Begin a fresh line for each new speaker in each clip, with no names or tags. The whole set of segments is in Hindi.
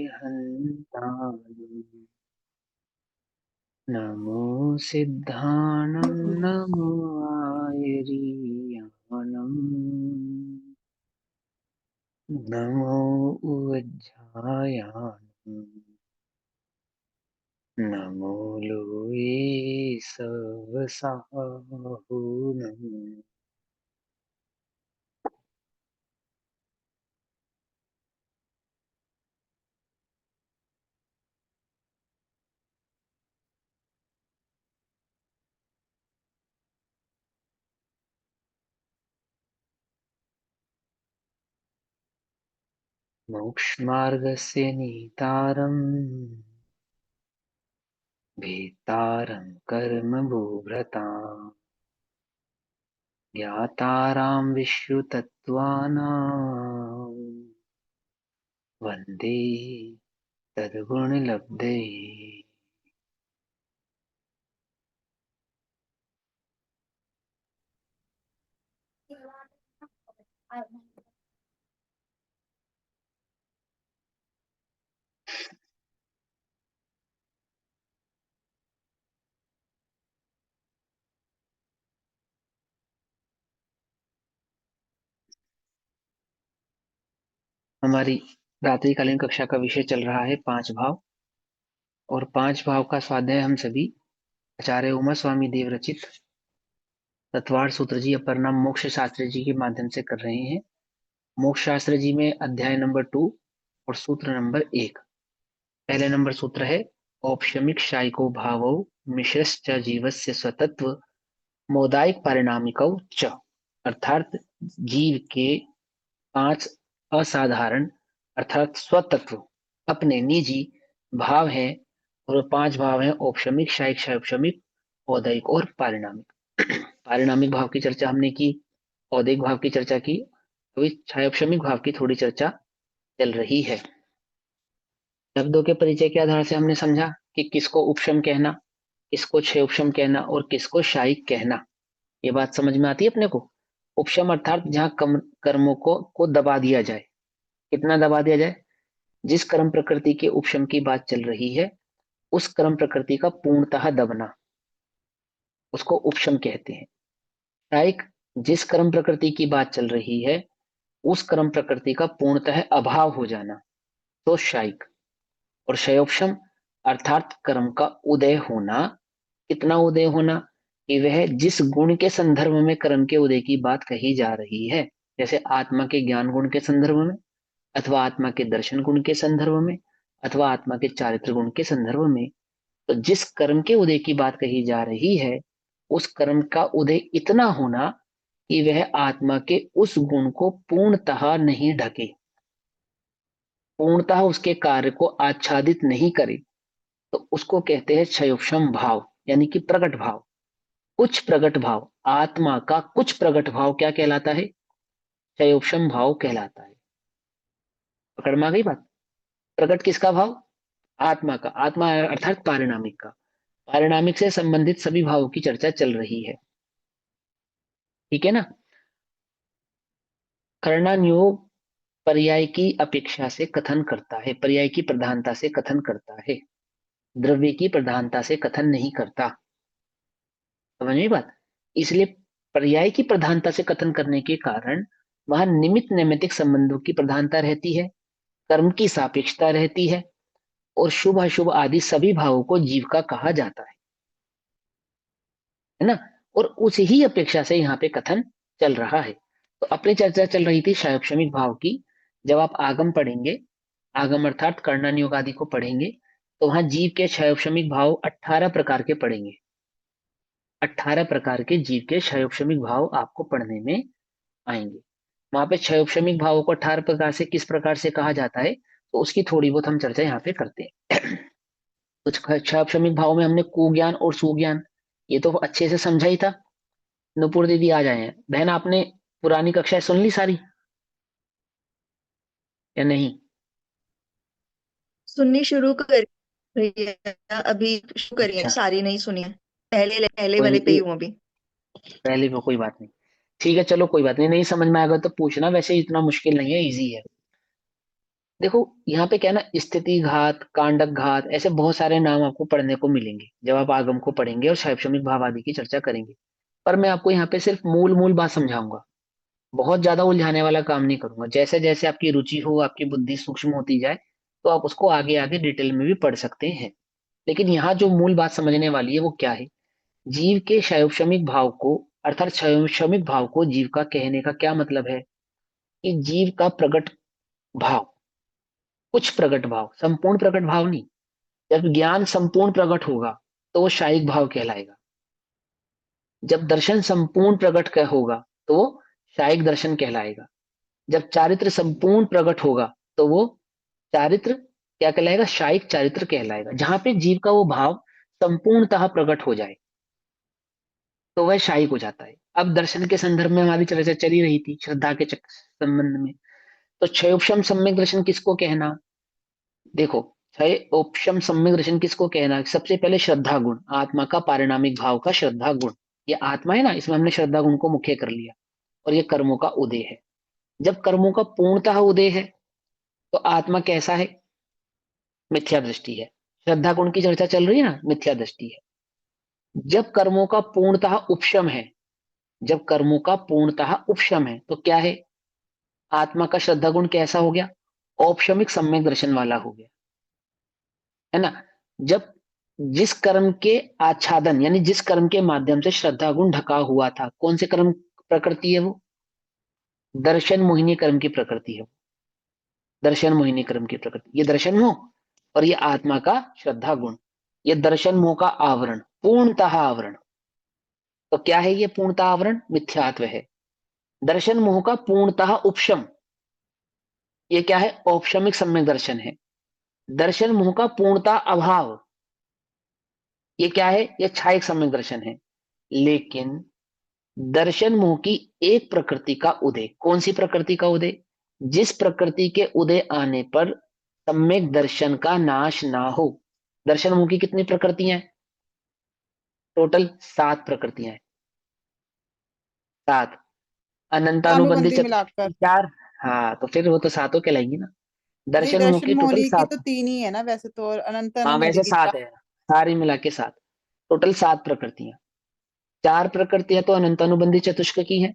हन्तानं नमो सिद्धानं नमो आयरीयानं नमो उज्जायानं नमो लोये सवसाहुनं। मोक्षमार्गस्य नेतारम् भेतारं कर्मभूभृताम् ज्ञातारां विश्वतत्त्वानां वन्दे तद्गुणलब्धये। हमारी रात्रिकालीन कक्षा का विषय चल रहा है पांच भाव, और पांच भाव का स्वाध्याय हम सभी आचार्य उमा स्वामी देव रचित तत्वार सूत्र जी अपर नाम मोक्ष शास्त्री जी के माध्यम से कर रहे हैं। मोक्ष शास्त्र जी में अध्याय नंबर 2 और सूत्र नंबर 1। पहले नंबर सूत्र है औपशमिक शायिको भावो मिश्रश्च जीवस्य स्वतत्व मोदायिक परिणामिकौ च। अर्थात जीव के पांच असाधारण अर्थात स्वतत्व अपने निजी भाव हैं, और वो पांच भाव हैं औपशमिक शायिक क्षयक्षमिक औदैक और पारिणामिक। पारिणामिक भाव की चर्चा हमने की, औदैक भाव की चर्चा की, अभी क्षयक्षमिक भाव की थोड़ी चर्चा चल रही है। शब्दों के परिचय के आधार से हमने समझा कि किसको उपशम कहना, किसको क्षय उपशम कहना और किसको शायिक कहना। ये बात समझ में आती है अपने को। उपशम अर्थात जहाँ कर्मों को दबा दिया जाए। कितना दबा दिया जाए? जिस कर्म प्रकृति के उपशम की बात चल रही है उस कर्म प्रकृति का पूर्णतः दबना, उसको उपशम कहते हैं। शायिक जिस कर्म प्रकृति की बात चल रही है उस कर्म प्रकृति का पूर्णतः अभाव हो जाना, तो शायिक। और क्षयोपशम अर्थात कर्म का उदय होना। कितना उदय होना? कि वह जिस गुण के संदर्भ में कर्म के उदय की बात कही जा रही है, जैसे आत्मा के ज्ञान गुण के संदर्भ में, अथवा आत्मा के दर्शन गुण के संदर्भ में, अथवा आत्मा के चारित्र गुण के संदर्भ में। तो जिस कर्म के उदय की बात कही जा रही है उस कर्म का उदय इतना होना कि वह आत्मा के उस गुण को पूर्णतः नहीं ढके, पूर्णतः उसके कार्य को आच्छादित नहीं करे, तो उसको कहते हैं क्षयोक्षम भाव, यानी कि प्रकट भाव। कुछ प्रकट भाव, आत्मा का कुछ प्रकट भाव क्या कहलाता है? क्षयोक्षम भाव कहलाता है। पकड़ में आ गई बात? प्रकट किसका भाव? आत्मा का। आत्मा अर्थात पारिणामिक का। पारिणामिक से संबंधित सभी भावों की चर्चा चल रही है, ठीक है ना। कर्णानुयोग पर्याय की अपेक्षा से कथन करता है, पर्याय की प्रधानता से कथन करता है, द्रव्य की प्रधानता से कथन नहीं करता। समझ में बात? इसलिए पर्याय की प्रधानता से कथन करने के कारण वहां निमित्त नैमित्तिक संबंधों की प्रधानता रहती है, कर्म की सापेक्षता रहती और शुभ अशुभ आदि सभी भावों को जीव का कहा जाता है ना। और उस ही अपेक्षा से यहाँ पे कथन चल रहा है। तो अपनी चर्चा चल रही थी क्षयक्षमिक भाव की। जब आप आगम पढ़ेंगे, आगम अर्थात कर्णन आदि को पढ़ेंगे, तो वहां जीव के क्षयक्षमिक भाव 18 प्रकार के पढ़ेंगे। 18 प्रकार के जीव के क्षयोपशमिक भाव आपको पढ़ने में आएंगे। वहां पे क्षयोपशमिक भावों को 18 प्रकार से किस प्रकार से कहा जाता है, तो उसकी थोड़ी बहुत हम चर्चा यहाँ पे करते हैं। कुछ क्षयोपशमिक भाव में हमने कुज्ञान और सुज्ञान, ये तो अच्छे से समझा ही था। नुपुर दीदी आ जाए हैं बहन, आपने पुरानी कक्षाएं सुन ली सारी या नहीं?
सुननी शुरू कर रही है अभी, शुरू करी है,
अच्छा,
सारी नहीं सुनी है। पहले पहले
कोई
वाले पे
नहीं,
ही हूँ अभी।
पहले भी कोई बात नहीं। ठीक है, चलो कोई बात नहीं, नहीं समझ में आएगा तो पूछना, वैसे इतना मुश्किल नहीं है, इजी है। देखो यहाँ पे क्या है ना, स्थिति घात, कांडक घात, ऐसे बहुत सारे नाम आपको पढ़ने को मिलेंगे जब आप आगम को पढ़ेंगे और शैक्षणिक भाव आदि की चर्चा करेंगे। पर मैं आपको यहाँ पे सिर्फ मूल मूल बात समझाऊंगा, बहुत ज्यादा उलझाने वाला काम नहीं करूंगा। जैसे जैसे आपकी रुचि हो, आपकी बुद्धि सूक्ष्म होती जाए, तो आप उसको आगे आगे डिटेल में भी पढ़ सकते हैं। लेकिन यहाँ जो मूल बात समझने वाली है वो क्या है, जीव के शैवक्षमिक भाव को, अर्थात शैवक्षमिक भाव को जीव का कहने का क्या मतलब है, कि जीव का प्रकट भाव, कुछ प्रकट भाव, संपूर्ण प्रकट भाव नहीं। जब ज्ञान संपूर्ण प्रकट होगा तो वो शायिक भाव कहलाएगा। जब दर्शन संपूर्ण प्रकट होगा तो वो शायिक दर्शन कहलाएगा। जब चारित्र संपूर्ण प्रकट होगा तो वो चारित्र क्या कहलाएगा, शायिक चारित्र कहलाएगा। जहां पे जीव का वो भाव संपूर्णतः प्रकट हो जाए तो वह शायिक हो जाता है। अब दर्शन के संदर्भ में हमारी चर्चा चली रही थी श्रद्धा के संबंध में। तो क्षयोपम सम्यक दर्शन किसको कहना, देखो, क्षयोपम सम्यक दर्शन किसको कहना, सबसे पहले श्रद्धा गुण, आत्मा का पारिणामिक भाव का श्रद्धा गुण। ये आत्मा है ना, इसमें हमने श्रद्धा गुण को मुख्य कर लिया। और ये कर्मों का उदय है। जब कर्मों का पूर्णतः उदय है तो आत्मा कैसा है, मिथ्या दृष्टि है। श्रद्धा गुण की चर्चा चल रही है ना, मिथ्या दृष्टि है। जब कर्मों का पूर्णतः उपशम है, जब कर्मों का पूर्णतः उपशम है तो क्या है, आत्मा का श्रद्धा गुण कैसा हो गया, औपशमिक सम्यक दर्शन वाला हो गया, है ना। जब जिस कर्म के आच्छादन, यानी जिस कर्म के माध्यम से श्रद्धा गुण ढका हुआ था, कौन से कर्म प्रकृति है वो, दर्शन मोहिनी कर्म की प्रकृति है। दर्शन मोहिनी कर्म की प्रकृति, ये दर्शन मोह, और ये आत्मा का श्रद्धा गुण, ये दर्शन मोह का आवरण, पूर्णतः आवरण। तो क्या है ये पूर्णतः आवरण, मिथ्यात्व है। दर्शन मोह का पूर्णतः उपशम, ये क्या है, औपशमिक सम्यक दर्शन है। दर्शन मोह का पूर्णतः अभाव, ये क्या है, ये छायिक सम्यक दर्शन है। लेकिन दर्शन मोह की एक प्रकृति का उदय, कौन सी प्रकृति का उदय, जिस प्रकृति के उदय आने पर सम्यक दर्शन का नाश ना हो। दर्शन मोह की कितनी प्रकृतियां हैं, टोटल 7 प्रकृतियां हैं, 7। अनंतानुबंधित
अनुबंधी
चतुष्टय
मिलाकर।
4। हाँ तो फिर वो तो सातों कहलाएंगी ना।
नहीं,
दर्शन मोह
दर्शन
की टोटल
मोहली की
7।
तो तीन ही है ना वैसे तो, और अनंत
हाँ
अनुबंधी
वैसे
की
7
चार।
है, सारी मिला के 7। टोटल 7 प्रकृतियां, 4 प्रकृतियां तो अनंत अनुबंधी चतुष्क की हैं,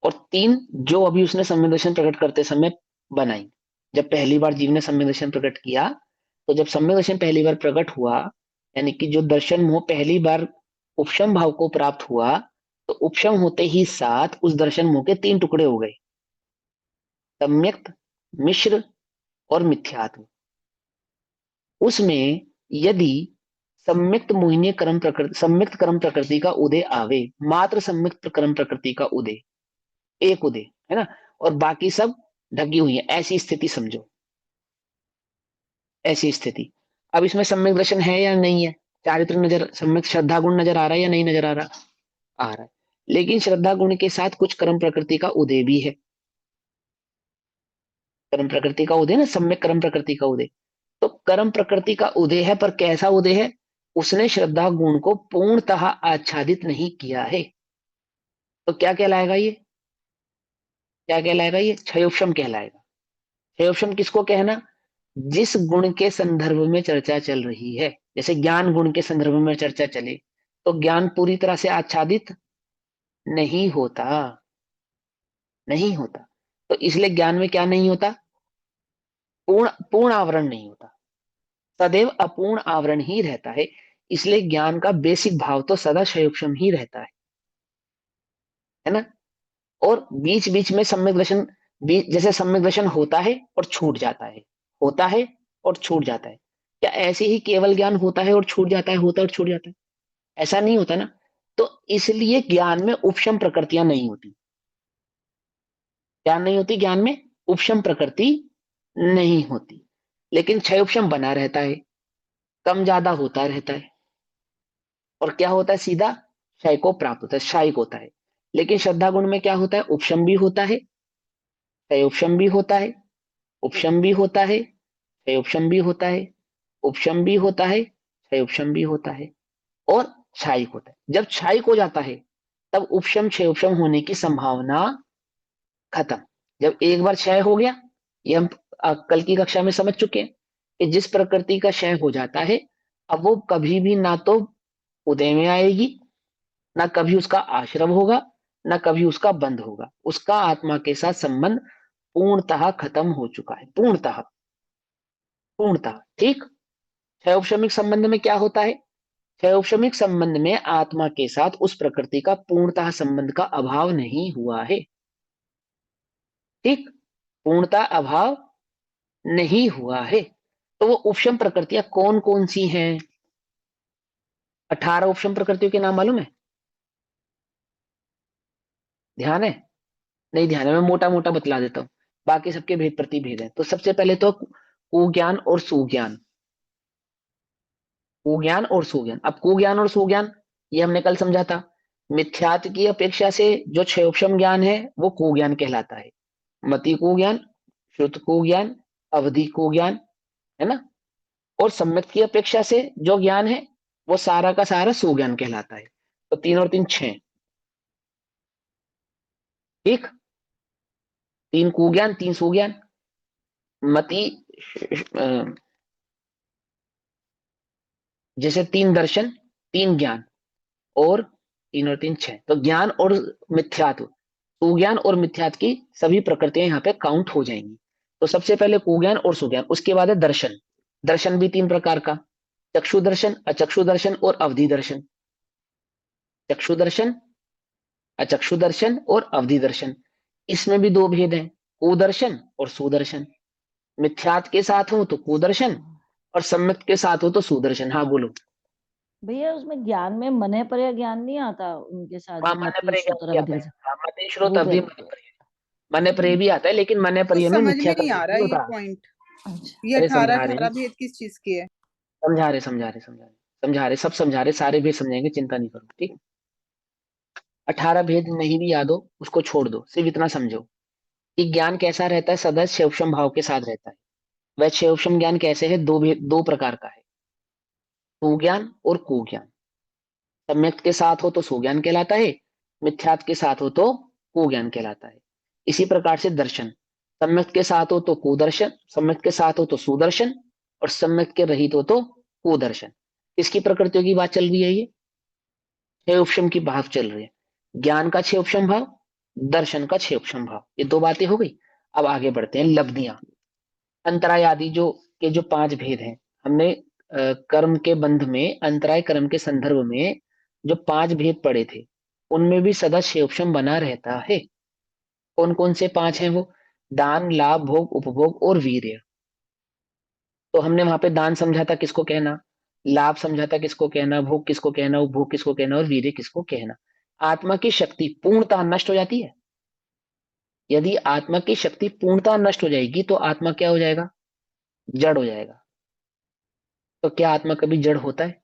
और 3 जो अभी उसने सम्यक दर्शन प्रकट करते समय बनाई। जब पहली बार जीव ने सम्यक दर्शन प्रकट किया, तो जब सम्यक दर्शन पहली बार प्रकट हुआ, यानी कि जो दर्शन मोह पहली बार उपशम भाव को प्राप्त हुआ, तो उपशम होते ही साथ उस दर्शन मोह के 3 टुकड़े हो गए, सम्यक्त, मिश्र और मिथ्यात्व। उसमें यदि सम्यक्त मोहिनी कर्म प्रकृति, सम्यक्त कर्म प्रकृति का उदय आवे, मात्र सम्यक्त कर्म प्रकृति का उदय, एक उदय, है ना, और बाकी सब ढकी हुई है, ऐसी स्थिति समझो, ऐसी स्थिति। अब इसमें सम्यक दर्शन है या नहीं है, चारित्र नजर, सम्यक श्रद्धा गुण नजर आ रहा है या नहीं नजर आ रहा, आ रहा है। लेकिन श्रद्धा गुण के साथ कुछ कर्म प्रकृति का उदय भी है। कर्म प्रकृति का उदय ना, सम्यक कर्म प्रकृति का उदय। तो कर्म प्रकृति का उदय है, पर कैसा उदय है, उसने श्रद्धा गुण को पूर्णतः आच्छादित नहीं किया है। तो क्या कहलाएगा ये, क्या कहलाएगा ये, क्षयोपम कहलाएगा। क्षयोपम किसको कहना, जिस गुण के संदर्भ में चर्चा चल रही है। जैसे ज्ञान गुण के संदर्भ में चर्चा चले तो ज्ञान पूरी तरह से आच्छादित नहीं होता, नहीं होता। तो इसलिए ज्ञान में क्या नहीं होता, पूर्ण पूर्ण आवरण नहीं होता, सदैव अपूर्ण आवरण ही रहता है। इसलिए ज्ञान का बेसिक भाव तो सदा क्षयोपम ही रहता है ना। और बीच बीच में सम्यक दर्शन, जैसे सम्यक दर्शन होता है और छूट जाता है, होता है और छूट जाता है। क्या ऐसे ही केवल ज्ञान होता है और छूट जाता है, होता है और छूट जाता है, ऐसा नहीं होता ना। तो इसलिए ज्ञान में उपशम प्रकृतियां नहीं होती, ज्ञान नहीं होती, ज्ञान में उपशम प्रकृति नहीं होती। लेकिन क्षय उपशम बना रहता है, कम ज्यादा होता रहता है। और क्या होता है, सीधा क्षय को प्राप्त होता है, क्षयिक होता है। लेकिन श्रद्धा गुण में क्या होता है, उपशम भी होता है, क्षय उपशम भी होता है, उपशम भी होता है, क्षय उपशम भी होता है, उपशम भी होता है, क्षय उपशम भी होता है, और क्षयिक होता है। जब क्षयिक हो जाता है तब उपशम क्षय उपशम होने की संभावना खत्म। जब एक बार क्षय हो गया, ये हम कल की कक्षा में समझ चुके हैं कि जिस प्रकृति का क्षय हो जाता है, अब वो कभी भी ना तो उदय में आएगी, ना कभी उसका आश्रम होगा, ना कभी उसका बंध होगा। उसका आत्मा के साथ संबंध पूर्णतः खत्म हो चुका है, पूर्णतः। पूर्णतः, ठीक। क्षयोपशमिक संबंध में क्या होता है? क्षयोपशमिक संबंध में आत्मा के साथ उस प्रकृति का पूर्णतः संबंध का अभाव नहीं हुआ है, ठीक। पूर्णतः अभाव नहीं हुआ है। तो वो उपशम प्रकृतियां कौन कौन सी हैं? 18 उपशम प्रकृतियों के नाम मालूम है? ध्यान है? नहीं ध्यान है, मैं मोटा मोटा बतला देता हूँ। बाकी सबके भेद प्रतिभेद है। तो सबसे पहले तो कुज्ञान और सुज्ञान। कुज्ञान और सुज्ञान। अब कुज्ञान और सुज्ञान ये हमने कल समझा था। मिथ्यात्व की अपेक्षा से जो क्षयोपशम ज्ञान है वो कुज्ञान कहलाता है। मति कुज्ञान, श्रुत कुज्ञान, अवधि कुज्ञान, है ना। और सम्यक की अपेक्षा से जो ज्ञान है वो सारा का सारा सुज्ञान कहलाता है। तो 3 और 3 6, ठीक। 3 कुज्ञान 3 सुज्ञान। मति, अ, जैसे 3 दर्शन 3 ज्ञान, और 3 और 3 6। तो ज्ञान और मिथ्यात्व, सुज्ञान और मिथ्यात्व की सभी प्रकृतियां यहाँ पे काउंट हो जाएंगी। तो सबसे पहले कुज्ञान और सुज्ञान, उसके बाद है दर्शन। दर्शन भी 3 प्रकार का, चक्षु दर्शन, अचक्षु दर्शन और अवधि दर्शन। चक्षु दर्शन, अचक्षु दर्शन और अवधि दर्शन। इसमें भी 2 भेद हैं, कुदर्शन और सुदर्शन। मिथ्यात्व के साथ हो तो कुदर्शन, और सम्यक के साथ हो तो सुदर्शन। हाँ बोलो।
भैया उसमें ज्ञान में मन है पर ज्ञान नहीं आता उनके साथ,
हाँ
जो
मन
मति
पर
श्रुत और
भी आता
अवधि
है,
के साथ।
हाँ मति श्रोत
वो
अवधि
भी
मन पर भी आता है, लेकिन मन
तो
पर में
समझ में
मिथ्या का
नहीं आ
भेद
रहा
नहीं
ये
होता।
पॉइंट।
अच्छा।
ये
अरे
18
समझा रहे
18
हैं,
भेद किस चीज की है?
समझा रहे समझा रहे समझा रहे समझा रहे, सब समझा रहे, सारे भेद समझाएंगे, चिंता नहीं करो, ठीक। 18 भेद नहीं भी याद हो उसको छोड़ दो, सिर्फ इतना समझो कि ज्ञान कैसा रहता है, सदा शिवक्षम भाव के साथ रहता है। वह शिवक्षम ज्ञान कैसे है? 2 प्रकार का है, सुज्ञान और कुज्ञान। सम्यक के साथ हो तो सुज्ञान कहलाता है, मिथ्यात के साथ हो तो कुज्ञान कहलाता है। इसी प्रकार से दर्शन, सम्यक के साथ हो तो कुदर्शन, सम्यक के साथ हो तो सुदर्शन, और सम्यक के रहित हो तो कुदर्शन। इसकी प्रकृतियों की बात चल रही है, ये 6 उपशम की बात चल रही है। ज्ञान का 6 उपशम भाव, दर्शन का 6 उपशम भाव, ये 2 बातें हो गई। अब आगे बढ़ते हैं, लब्धियां, अंतराय आदि जो के जो 5 भेद हैं। हमने कर्म के बंध में, अंतराय कर्म के संदर्भ में जो 5 भेद पढ़े थे, उनमें भी सदा क्षेपशम बना रहता है। कौन कौन से 5 हैं वो? दान, लाभ, भोग, उपभोग और वीर्य। तो हमने वहां पे दान समझा था किसको कहना, लाभ समझा था किसको कहना, भोग किसको कहना, उपभोग किसको कहना, और वीर्य किसको कहना। आत्मा की शक्ति पूर्णतः नष्ट हो जाती है। यदि आत्मा की शक्ति पूर्णतः नष्ट हो जाएगी तो आत्मा क्या हो जाएगा? जड़ हो जाएगा। तो क्या आत्मा कभी जड़ होता है?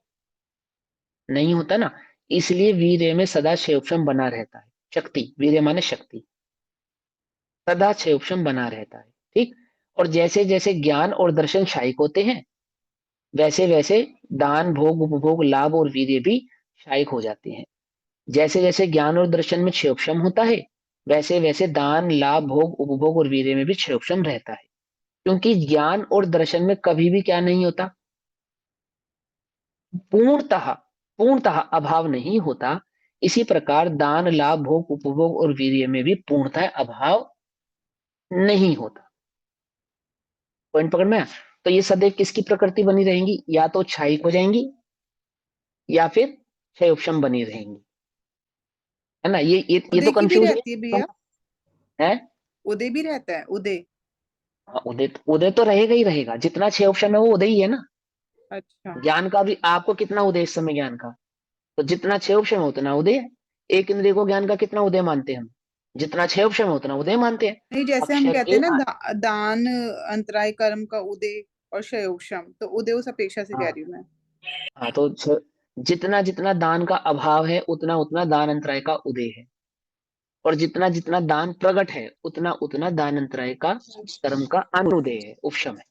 नहीं होता ना। इसलिए वीर्य में सदा क्षेपशम बना रहता है। शक्ति, वीर्य माने शक्ति, सदा क्षेपशम बना रहता है, ठीक। और जैसे जैसे ज्ञान और दर्शन क्षयिक होते हैं, वैसे वैसे दान, भोग, उपभोग, लाभ और वीर्य भी क्षयिक हो जाते हैं। जैसे जैसे ज्ञान और दर्शन में क्षेपशम होता है, वैसे वैसे दान, लाभ, भोग, उपभोग और वीर्य में भी क्षेपशम रहता है। क्योंकि ज्ञान और दर्शन में कभी भी क्या नहीं होता? पूर्णतः, पूर्णतः अभाव नहीं होता। इसी प्रकार दान, लाभ, भोग, उपभोग और वीर्य में भी पूर्णतः अभाव नहीं होता। पॉइंट पकड़ में आया? तो ये सदैव किसकी प्रकृति बनी रहेंगी? या तो क्षयिक हो जाएंगी या फिर क्षय उपशम बनी रहेंगी, है ना। ये तो
उदय की भी
कंफ्यूज
रहती है भैया?
है।
उदय भी रहता है, उदय?
हाँ, उदय तो रहेगा ही रहेगा, जितना क्षय उपशम है वो उदय ही है ना।
अच्छा।
ज्ञान का भी आपको कितना उदय इस समय ज्ञान का? तो जितना क्षय उपशम है उतना उदय है। एक इंद्रिय को ज्ञान का कितना उदय मानते हैं हम? जितना क्षय उपशम है उतना उदय मानते हैं।
नहीं, जैसे हम
अक्षय
कहते
के
हैं ना दान अंतराय कर्म का उदय और क्षयोक्षम, तो उदय उस अपेक्षा से कह
हाँ
रही हूँ मैं।
हाँ, तो जितना जितना दान का अभाव है उतना उतना दान अंतराय का उदय है। और जितना जितना दान प्रकट है उतना उतना दान अंतराय का कर्म का अनुदय है, उपशम है।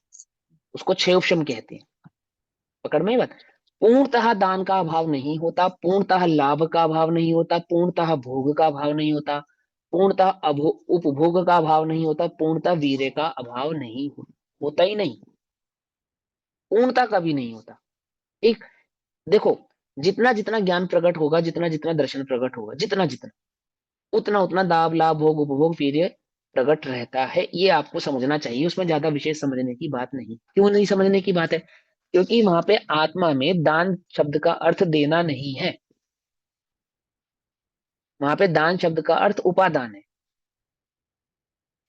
उसको छह उपशम कहते हैं। पकड़ में ही बात। पूर्णतः दान का अभाव नहीं होता, पूर्णतः लाभ का अभाव नहीं होता, पूर्णतः भोग का अभाव नहीं होता, पूर्णतः उपभोग का अभाव नहीं होता, पूर्णतः वीर्य का अभाव नहीं होता। होता ही नहीं, पूर्णता कभी नहीं होता। ठीक, देखो, जितना जितना ज्ञान प्रकट होगा, जितना जितना दर्शन प्रकट होगा, जितना जितना, उतना उतना दाब लाभ भोग उपभोग वीर्य प्रकट रहता है। ये आपको समझना चाहिए, उसमें ज्यादा विशेष समझने की बात नहीं। क्यों नहीं समझने की बात है? क्योंकि वहां पे आत्मा में दान शब्द का अर्थ देना नहीं है। वहां पे दान शब्द का अर्थ उपादान है,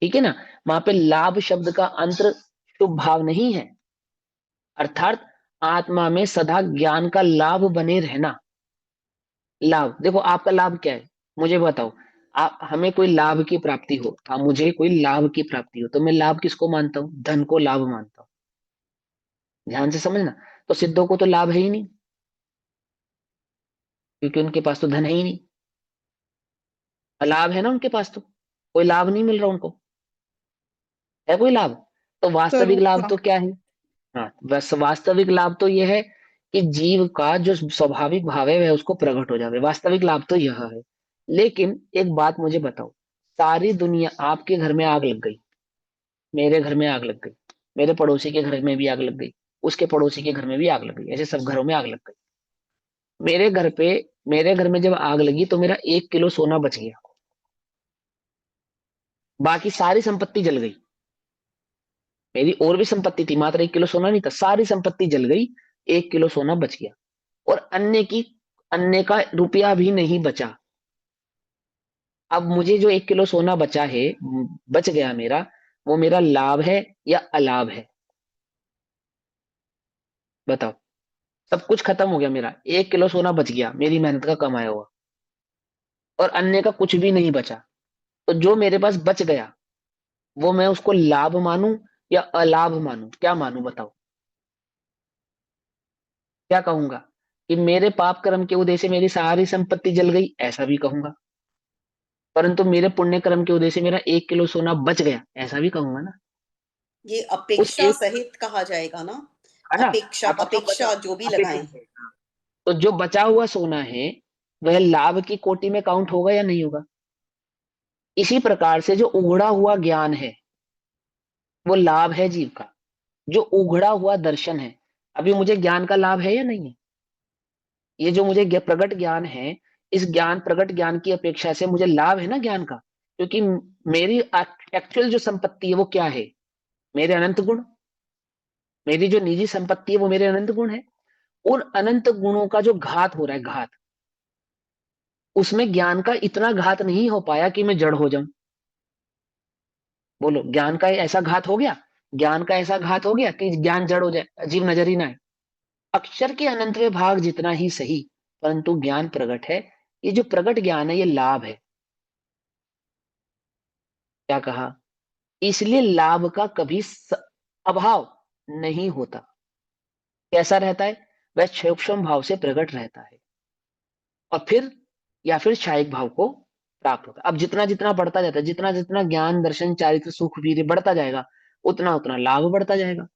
ठीक है ना। वहां पे लाभ शब्द का अंतर शुभ भाव नहीं है, अर्थात आत्मा में सदा ज्ञान का लाभ बने रहना। लाभ, देखो आपका लाभ क्या है, मुझे बताओ। आप, हमें कोई लाभ की प्राप्ति हो, मुझे कोई लाभ की प्राप्ति हो, तो मैं लाभ किसको मानता हूँ? धन को लाभ मानता हूँ। ध्यान से समझना। तो सिद्धों को तो लाभ है ही नहीं, क्योंकि उनके पास तो धन है ही नहीं। अलाभ है ना उनके पास, तो कोई लाभ नहीं मिल रहा उनको, है कोई लाभ? तो वास्तविक
स्वरूप
लाभ
का।
तो क्या है? हाँ, बस वास्तविक लाभ तो यह है कि जीव का जो स्वाभाविक भाव है वह उसको प्रकट हो जावे, वास्तविक लाभ तो यह है। लेकिन एक बात मुझे बताओ, सारी दुनिया, आपके घर में आग लग गई, मेरे घर में आग लग गई, मेरे पड़ोसी के घर में भी आग लग गई, उसके पड़ोसी के घर में भी आग लग गई, ऐसे सब घरों में आग लग गई। मेरे घर पे, मेरे घर में जब आग लगी तो मेरा 1 किलो सोना बच गया, बाकी सारी संपत्ति जल गई। मेरी और भी संपत्ति थी, मात्र 1 किलो सोना नहीं था, सारी संपत्ति जल गई, 1 किलो सोना बच गया। और अन्य का रुपया भी नहीं बचा। अब मुझे जो 1 किलो सोना बचा है, बच गया मेरा, वो मेरा लाभ है या अलाभ है? बताओ। सब कुछ खत्म हो गया मेरा, 1 किलो सोना बच गया, मेरी मेहनत का कमाया हुआ, और अन्य का कुछ भी नहीं बचा। तो जो मेरे पास बच गया, वो मैं उसको लाभ मानूं या अलाभ मानूं? क्या मानूं बताओ? क्या कहूंगा? कि मेरे पाप कर्म के उदय से मेरी सारी संपत्ति जल गई, ऐसा भी कहूंगा। परंतु मेरे पुण्य कर्म के उदय से मेरा 1 किलो सोना बच गया, ऐसा भी कहूंगा ना।
ये
उस
अपेक्षा
एक,
सहित कहा जाएगा ना।
है ना।
अपेक्षा
अब जो बचा,
अपेक्षा जो भी
अपेक्षा
लगाएं।
है, तो जो बचा हुआ सोना है वह लाभ की कोटि में काउंट होगा या नहीं होगा? इसी प्रकार से जो उघड़ा हुआ ज्ञान है वो लाभ है जीव का। जो उघड़ा हुआ दर्शन है, अभी मुझे ज्ञान का लाभ है या नहीं है? ये जो मुझे प्रकट ज्ञान है, इस ज्ञान, प्रकट ज्ञान की अपेक्षा से मुझे लाभ है ना ज्ञान का, क्योंकि मेरी एक्चुअल जो संपत्ति है वो क्या है? मेरे अनंत गुण। मेरी जो निजी संपत्ति है वो मेरे अनंत गुण है। उन अनंत गुणों का जो घात हो रहा है, घात, उसमें ज्ञान का इतना घात नहीं हो पाया कि मैं जड़ हो जाऊं। बोलो, ज्ञान का ऐसा घात हो गया? ज्ञान का ऐसा घात हो गया कि ज्ञान जड़ हो जाए, अजीब नजर ही ना आए? अक्षर के अनंतवे भाग जितना ही सही, परंतु ज्ञान प्रकट है। ये जो प्रकट ज्ञान है ये लाभ है। क्या कहा? इसलिए लाभ का कभी अभाव नहीं होता। कैसा रहता है? वह सूक्ष्म भाव से प्रकट रहता है, और फिर, या फिर क्षायिक भाव को प्राप्त होता है। अब जितना जितना बढ़ता जाता है, जितना जितना ज्ञान दर्शन चारित्र सुख वीर्य बढ़ता जाएगा, उतना उतना लाभ बढ़ता जाएगा।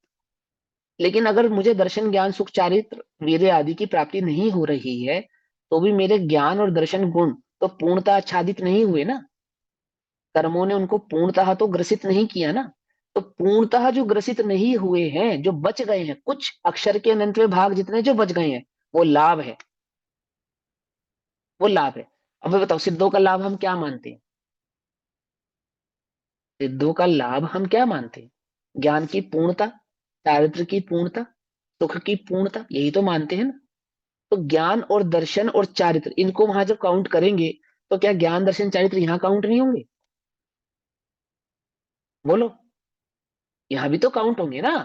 लेकिन अगर मुझे दर्शन ज्ञान सुख चारित्र वीर्य आदि की प्राप्ति नहीं हो रही है, तो भी मेरे ज्ञान और दर्शन गुण तो पूर्णतः आच्छादित नहीं हुए ना। कर्मों ने उनको पूर्णतः तो ग्रसित नहीं किया ना। तो पूर्णतः जो ग्रसित नहीं हुए हैं, जो बच गए हैं, कुछ अक्षर के अनंतवे भाग जितने जो बच गए हैं, वो लाभ है, वो लाभ है। अब बताओ, सिद्धों का लाभ हम क्या मानते हैं? सिद्धों का लाभ हम क्या मानते हैं? ज्ञान की पूर्णता, चारित्र की पूर्णता, सुख की पूर्णता, यही तो मानते हैं ना। तो ज्ञान और दर्शन और चारित्र, इनको वहां जब काउंट करेंगे, तो क्या ज्ञान दर्शन चारित्र यहां काउंट नहीं होंगे? बोलो, यहां भी तो काउंट होंगे ना।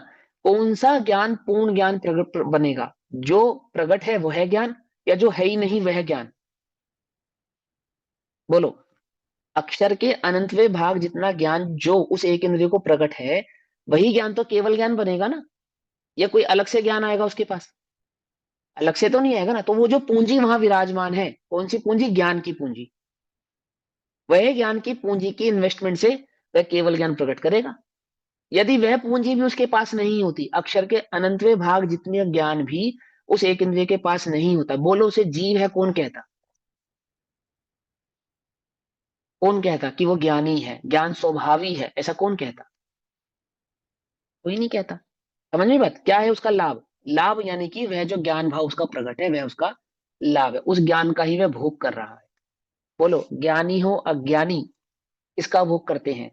कौन सा ज्ञान पूर्ण ज्ञान प्रगट बनेगा? जो प्रगट है वह ज्ञान, या जो है ही नहीं वह ज्ञान? बोलो। अक्षर के अनंतवे भाग जितना ज्ञान जो उस एक इंद्रिय को प्रकट है, वही ज्ञान तो केवल ज्ञान बनेगा ना। या कोई अलग से ज्ञान आएगा उसके पास? अलग से तो नहीं आएगा ना। तो वो जो पूंजी वहां विराजमान है, कौन सी पूंजी? ज्ञान की पूंजी। वह ज्ञान की पूंजी की इन्वेस्टमेंट से वह केवल ज्ञान प्रकट करेगा। यदि वह पूंजी भी उसके पास नहीं होती, अक्षर के अनंतवे भाग जितने ज्ञान भी उस एक इंद्रिय के पास नहीं होता, बोलो उसे जीव है कौन कहता? कौन कहता कि वो ज्ञानी है, ज्ञान स्वभावी है? ऐसा कौन कहता? कोई नहीं कहता। समझ में बात क्या है उसका लाभ? लाभ यानी कि वह जो ज्ञान भाव उसका प्रकट है वह उसका लाभ है, उस ज्ञान का ही वह भोग कर रहा है। बोलो, ज्ञानी हो अज्ञानी किसका भोग करते हैं?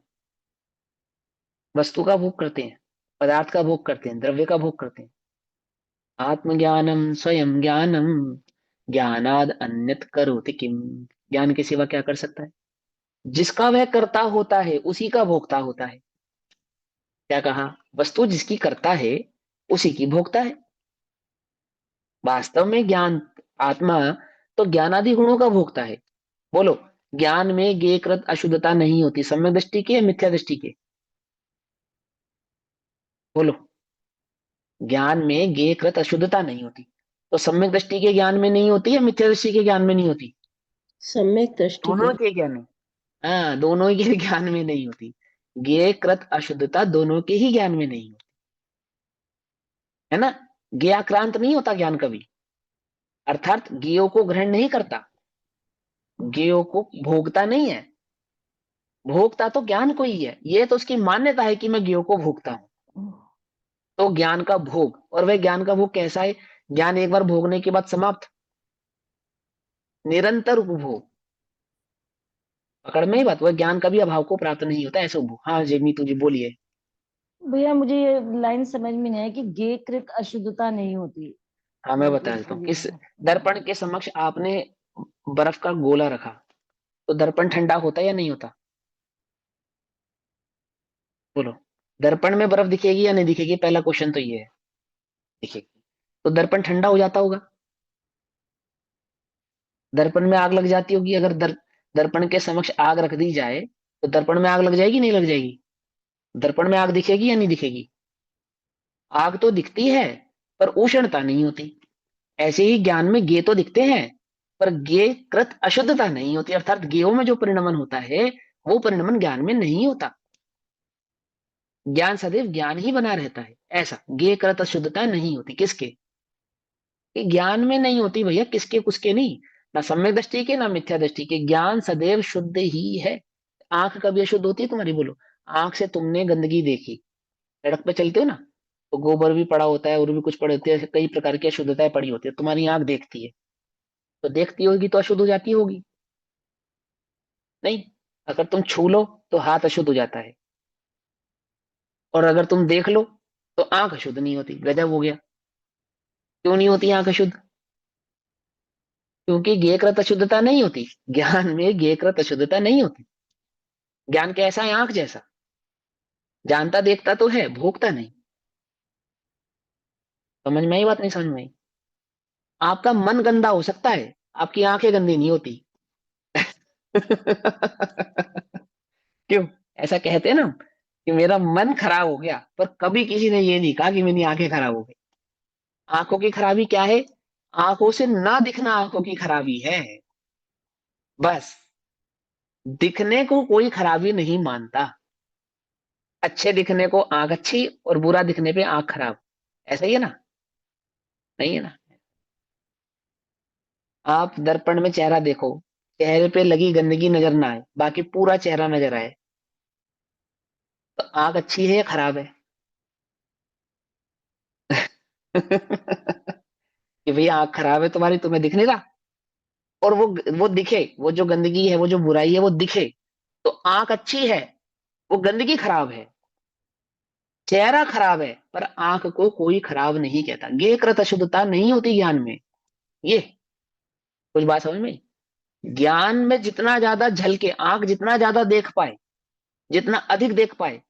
वस्तु का भोग करते हैं, पदार्थ का भोग करते हैं, द्रव्य का भोग करते हैं। आत्मज्ञानम स्वयं ज्ञानम ज्ञानाद अन्यत करोति किम। ज्ञान के सिवा क्या कर सकता है? जिसका वह कर्ता होता है उसी का भोक्ता होता है। क्या कहा? वस्तु जिसकी कर्ता है उसी की भोक्ता है। वास्तव में ज्ञान आत्मा तो ज्ञानादि गुणों का भोक्ता है। बोलो, ज्ञान में ज्ञेय कृत अशुद्धता नहीं होती, सम्यक दृष्टि के या मिथ्या दृष्टि के? बोलो, ज्ञान में ज्ञेय कृत अशुद्धता नहीं होती, तो सम्यक दृष्टि के ज्ञान में नहीं होती या मिथ्या दृष्टि के ज्ञान में नहीं होती?
सम्यक दृष्टि
दोनों
के।
के ज्ञान में। हाँ, दोनों के ज्ञान में नहीं होती। ज्ञेय कृत अशुद्धता दोनों के ही ज्ञान में नहीं होती, है ना? ज्ञाक्रांत नहीं होता ज्ञान कभी, अर्थात ज्ञेयों को ग्रहण नहीं करता, ज्ञेयों को भोगता नहीं है। भोगता तो ज्ञान को ही है, ये तो उसकी मान्यता है कि मैं ज्ञेयों को भोगता हूं। तो ज्ञान का भोग, और वह ज्ञान का भोग कैसा है? ज्ञान एक बार भोगने के बाद समाप्त, निरंतर उपभोग। पकड़ में ही बात, वह ज्ञान कभी अभाव को प्राप्त नहीं होता, ऐसे उपभोग। हाँ जेमी, तुझे बोलिए।
भैया मुझे ये लाइन समझ में नहीं है कि ज्ञेय कृत अशुद्धता नहीं होती।
हाँ मैं
तो
बता देता
इसके
हूँ।
लिए
इस दर्पण के समक्ष आपने बर्फ का गोला रखा, तो दर्पण ठंडा होता है या नहीं होता? बोलो, दर्पण में बर्फ दिखेगी या नहीं दिखेगी? पहला क्वेश्चन तो ये है। दिखेगी, तो दर्पण ठंडा हो जाता होगा। दर्पण में आग लग जाती होगी, अगर दर्पण के समक्ष आग रख दी जाए तो दर्पण में आग लग जाएगी नहीं लग जाएगी? दर्पण में आग दिखेगी या नहीं दिखेगी? आग तो दिखती है पर उष्णता नहीं होती। ऐसे ही ज्ञान में ज्ञेय तो दिखते हैं पर ज्ञेय कृत अशुद्धता नहीं होती, अर्थात ज्ञेयों में जो परिणमन होता है वो परिणमन ज्ञान में नहीं होता। ज्ञान सदैव ज्ञान ही बना रहता है, ऐसा ज्ञेय कृत अशुद्धता नहीं होती। किसके? कि ज्ञान में नहीं होती भैया, किसके कुसके नहीं, ना सम्यक दृष्टि के ना मिथ्या दृष्टि के। ज्ञान सदैव शुद्ध ही है। आंख कभी अशुद्ध होती है तुम्हारी? बोलो, आंख से तुमने गंदगी देखी, सड़क पे चलते हो ना, तो गोबर भी पड़ा होता है और भी कुछ पड़े होते हैं, कई प्रकार की अशुद्धताएं पड़ी होती है, तुम्हारी आंख देखती है, तो देखती होगी तो अशुद्ध हो जाती होगी? नहीं। अगर तुम छू लो तो हाथ अशुद्ध हो जाता है, और अगर तुम देख लो तो आंख अशुद्ध नहीं होती। गजब हो गया। क्यों नहीं होती आंख अशुद्ध? क्योंकि ज्ञेयकृत अशुद्धता नहीं होती, ज्ञान में ज्ञेयकृत अशुद्धता नहीं होती। ज्ञान कैसा है? आंख जैसा, जानता देखता तो है, भोगता नहीं। समझ में आई बात नहीं समझ में आई? आपका मन गंदा हो सकता है, आपकी आंखें गंदी नहीं होती। क्यों? ऐसा कहते हैं ना कि मेरा मन खराब हो गया, पर कभी किसी ने ये नहीं कहा कि मेरी आंखें खराब हो गई। आंखों की खराबी क्या है? आंखों से ना दिखना आंखों की खराबी है, बस। दिखने को कोई खराबी नहीं मानता। अच्छे दिखने को आंख अच्छी और बुरा दिखने पे आंख खराब, ऐसा ही है ना? नहीं है ना? आप दर्पण में चेहरा देखो, चेहरे पे लगी गंदगी नजर ना आए, बाकी पूरा चेहरा नजर आए, तो आंख अच्छी है या खराब है? कि भैया आंख खराब है तुम्हारी, तुम्हें दिख नहीं रहा, और वो दिखे, वो जो गंदगी है, वो जो बुराई है वो दिखे, तो आंख अच्छी है, वो गंदगी खराब है। चेहरा खराब है पर आंख को कोई खराब नहीं कहता। ये कृत अशुद्धता नहीं होती ज्ञान में। ये कुछ बात समझ में आई? ज्ञान में जितना ज्यादा झलके, आंख जितना ज्यादा देख पाए, जितना अधिक देख पाए,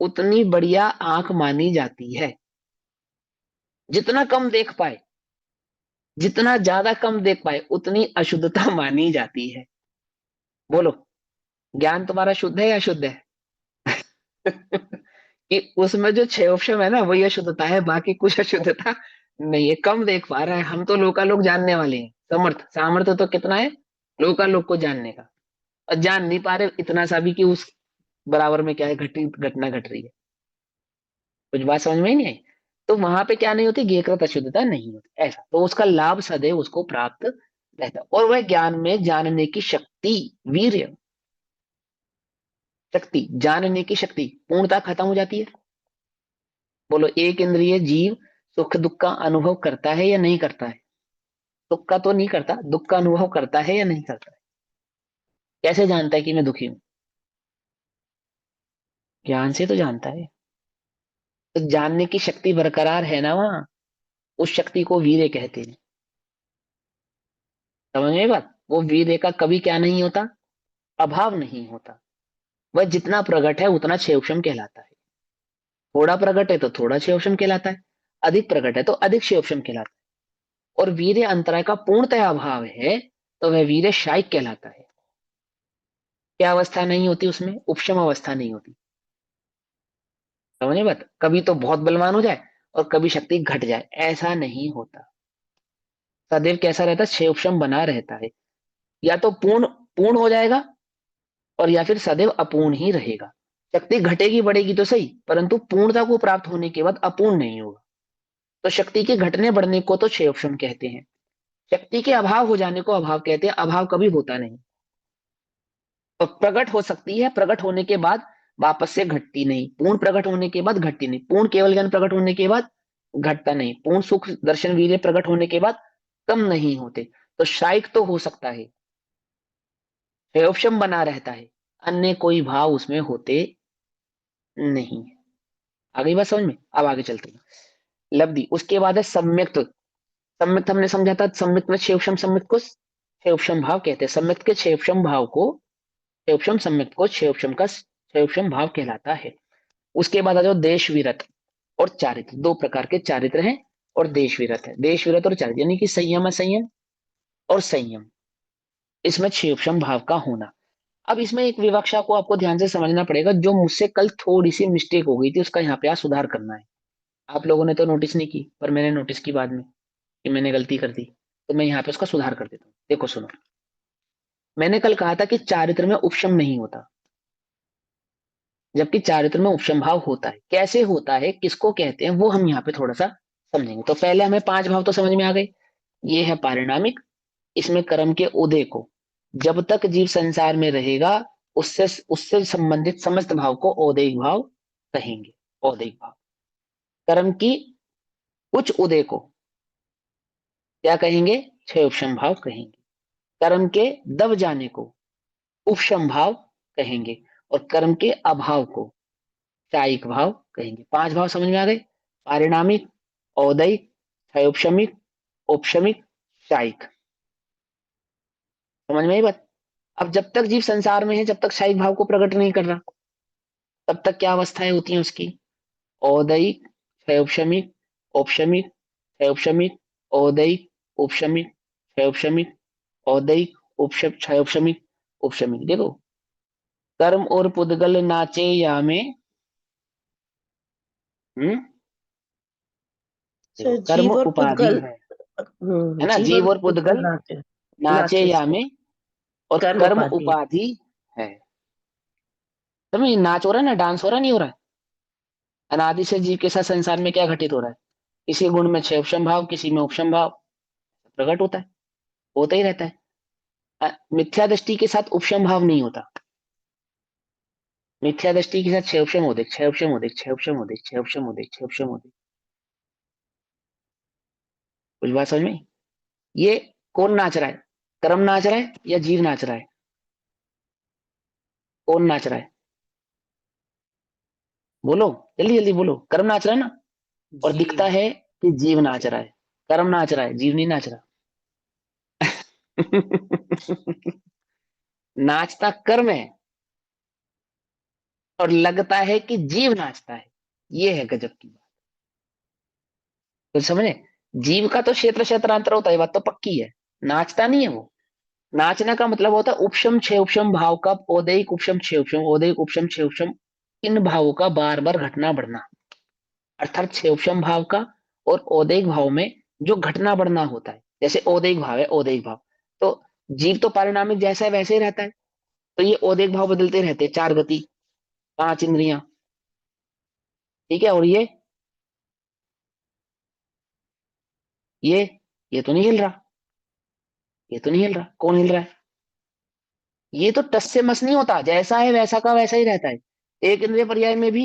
उतनी बढ़िया आंख मानी जाती है। जितना कम देख पाए, जितना ज्यादा कम देख पाए, उतनी अशुद्धता मानी जाती है। बोलो, ज्ञान तुम्हारा शुद्ध है या शुद्ध है? कि उसमें जो 6 ऑप्शन है ना वही अशुद्धता है, बाकी कुछ अशुद्धता नहीं है। कम देख पा रहा है, हम तो लोकालोक जानने वाले हैं, सामर्थ्य तो कितना है लोकालोक को जानने का, और जान नहीं पा रहे इतना सा भी कि उस बराबर में क्या है, घटना घट रही है। कुछ बात समझ में ही नहीं आई? तो वहां पे क्या नहीं होती? ज्ञेयकृत अशुद्धता नहीं होती, ऐसा। तो उसका लाभ सदैव उसको प्राप्त रहता है, और वह ज्ञान में जानने की शक्ति, वीर्य, शक्ति, जानने की शक्ति पूर्णता खत्म हो जाती है। बोलो, एक इंद्रिय जीव सुख दुख का अनुभव करता है या नहीं करता है? सुख का तो नहीं करता, दुख का अनुभव करता है या नहीं करता है? कैसे जानता है कि मैं दुखी हूं? ज्ञान से तो जानता है। तो जानने की शक्ति बरकरार है ना वहां, उस शक्ति को वीर्य कहते हैं। समझ में बात? वो वीर्य का कभी क्या नहीं होता, अभाव नहीं होता। वह जितना प्रकट है उतना क्षेपक्षम कहलाता है। थोड़ा प्रकट है तो थोड़ा क्षेपक्षम कहलाता है, अधिक प्रकट है तो अधिक क्षेपक्षम कहलाता है। और वीर्य अंतराय का पूर्णतः अभाव है तो वह वीर्य शायिक कहलाता है। क्या अवस्था नहीं होती उसमें? उपशम अवस्था नहीं होती। समझे बात? कभी तो बहुत बलवान हो जाए और कभी शक्ति घट जाए, ऐसा नहीं होता। सदैव कैसा रहता है? क्षेपक्षम बना रहता है। या तो पूर्ण पूर्ण हो जाएगा और या फिर सदैव अपूर्ण ही रहेगा। शक्ति घटेगी बढ़ेगी तो सही, परंतु पूर्णता को प्राप्त होने के बाद अपूर्ण नहीं होगा। तो शक्ति के घटने बढ़ने को तो क्षेपक्षम कहते हैं, शक्ति के अभाव हो जाने को अभाव कहते हैं। अभाव कभी होता नहीं। और प्रकट हो सकती है, प्रकट होने के बाद वापस से घटती नहीं। पूर्ण प्रकट होने के बाद घटती नहीं। पूर्ण केवल ज्ञान प्रकट होने के बाद घटता नहीं। पूर्ण सुख दर्शन वीर्य प्रकट होने के बाद कम नहीं होते। तो शायक तो हो सकता है, क्षेपक्षम बना रहता है, अन्य कोई भाव उसमें होते नहीं। आ गई बात समझ में? अब आगे चलते हैं। लब्धि, उसके बाद है सम्यक्त। सम्यक्त हमने समझा था, सम्यक्त में क्षेपक्षम सम्यक्त को क्षेपक्षम भाव कहते हैं। सम्यक्त के क्षेपक्षम भाव को क्षेपक्षम, सम्यक्त को क्षेपक्षम का क्षेपक्षम भाव कहलाता है। उसके बाद आ जाओ देश विरत और चारित्र। दो प्रकार के चारित्र हैं और देश विरत है। देश विरत और चारित्र यानी कि संयम असंयम और संयम, इसमें क्षेपक्षम भाव का होना। अब इसमें एक विवक्षा को आपको ध्यान से समझना पड़ेगा, जो मुझसे कल थोड़ी सी मिस्टेक हो गई थी, उसका यहाँ पे आज सुधार करना है। आप लोगों ने तो नोटिस नहीं की, पर मैंने नोटिस की बाद में कि मैंने गलती कर दी, तो मैं यहाँ पे उसका सुधार कर देता हूँ। देखो सुनो, मैंने कल कहा था कि चारित्र में उपशम नहीं होता, जबकि चारित्र में उपशम भाव होता है। कैसे होता है, किसको कहते हैं, वो हम यहाँ पे थोड़ा सा समझेंगे। तो पहले हमें पांच भाव तो समझ में आ गए। ये है पारिणामिक, इसमें कर्म के उदय को जब तक जीव संसार में रहेगा उससे उससे संबंधित समस्त भाव को औदैहिक भाव कहेंगे। औदैहिक भाव, कर्म की उच्च उदय को क्या कहेंगे? क्षय उपशम भाव कहेंगे। कर्म के दब जाने को उपशम भाव कहेंगे और कर्म के अभाव को शायिक भाव कहेंगे। पांच भाव समझ में आ गए? पारिणामिक, औदैहिक, क्षयोपशमिक, औपशमिक, शायिक। समझ में आई बात? अब जब तक जीव संसार में है, जब तक शायिक भाव को प्रकट नहीं कर रहा, तब तक क्या अवस्थाएं होती हैं उसकी? औदैहिक, क्षयोपशमिक, औपशमिक, क्षयोपशमिक, औदैहिक, उपशमिक, क्षयोपशमिक, औदैहिक, क्षयोपशमिक, उपशमिक। देखो, कर्म और पुद्गल नाचे या में, देखो,
सर
कर्म
जीव और
उपाधि
पुद्गल,
है ना,
जीव
जीव
और
और
पुद्गल
पुद्गल
नाचे
नाचे
नाचे
या
से
में, और
कर्म
कर्म
उपाधि।
उपाधि है। समझ, नाच हो रहा है ना, डांस हो रहा नहीं हो रहा है? अनादि से जीव के साथ संसार में क्या घटित हो रहा है? किसी गुण में क्षेपक्षम भाव, किसी में उपशम भाव प्रकट होता है, होता ही रहता है। मिथ्या दृष्टि के साथ उपशम भाव नहीं होता। मिथ्या दृष्टि के साथ क्षेपक्षम होते, क्षेपक्षम होते, क्षेपक्षम होते, क्षेपक्षम होते, क्षेपक्षम होते। कुछ बात समझ में? ये कौन नाच रहा है? कर्म नाच रहा है या जीव नाच रहा है? कौन नाच रहा है? बोलो, जल्दी जल्दी बोलो। कर्म नाच रहा है ना, और दिखता
जीव।
है कि जीव नाच रहा है। कर्म नाच रहा है, जीव नहीं नाच रहा। नाचता कर्म है और लगता है कि जीव नाचता है। ये है गजब की बात। तो समझे, जीव का तो क्षेत्र क्षेत्रांतर होता है, बात तो पक्की है। नाचता नहीं है वो। नाचने का मतलब होता है उपशम छह उपशम भाव का, औदैहिक उपशम छह उपशम, औदैहिक उपशम छह उपशम, इन भावों का बार बार घटना बढ़ना, अर्थात छह उपशम भाव का और औदैहिक भाव में जो घटना बढ़ना होता है। जैसे औदैहिक भाव है, औदैहिक भाव तो जीव तो पारिणामिक जैसा है वैसे ही रहता है, तो ये औदैहिक भाव बदलते रहते हैं। चार गति, पांच इंद्रियां, ठीक है। और ये ये तो नहीं हिल रहा, ये तो नहीं हिल रहा। कौन हिल रहा है? ये तो टस से मस नहीं होता, जैसा है वैसा का वैसा ही रहता है। एक इंद्रिय पर्याय में भी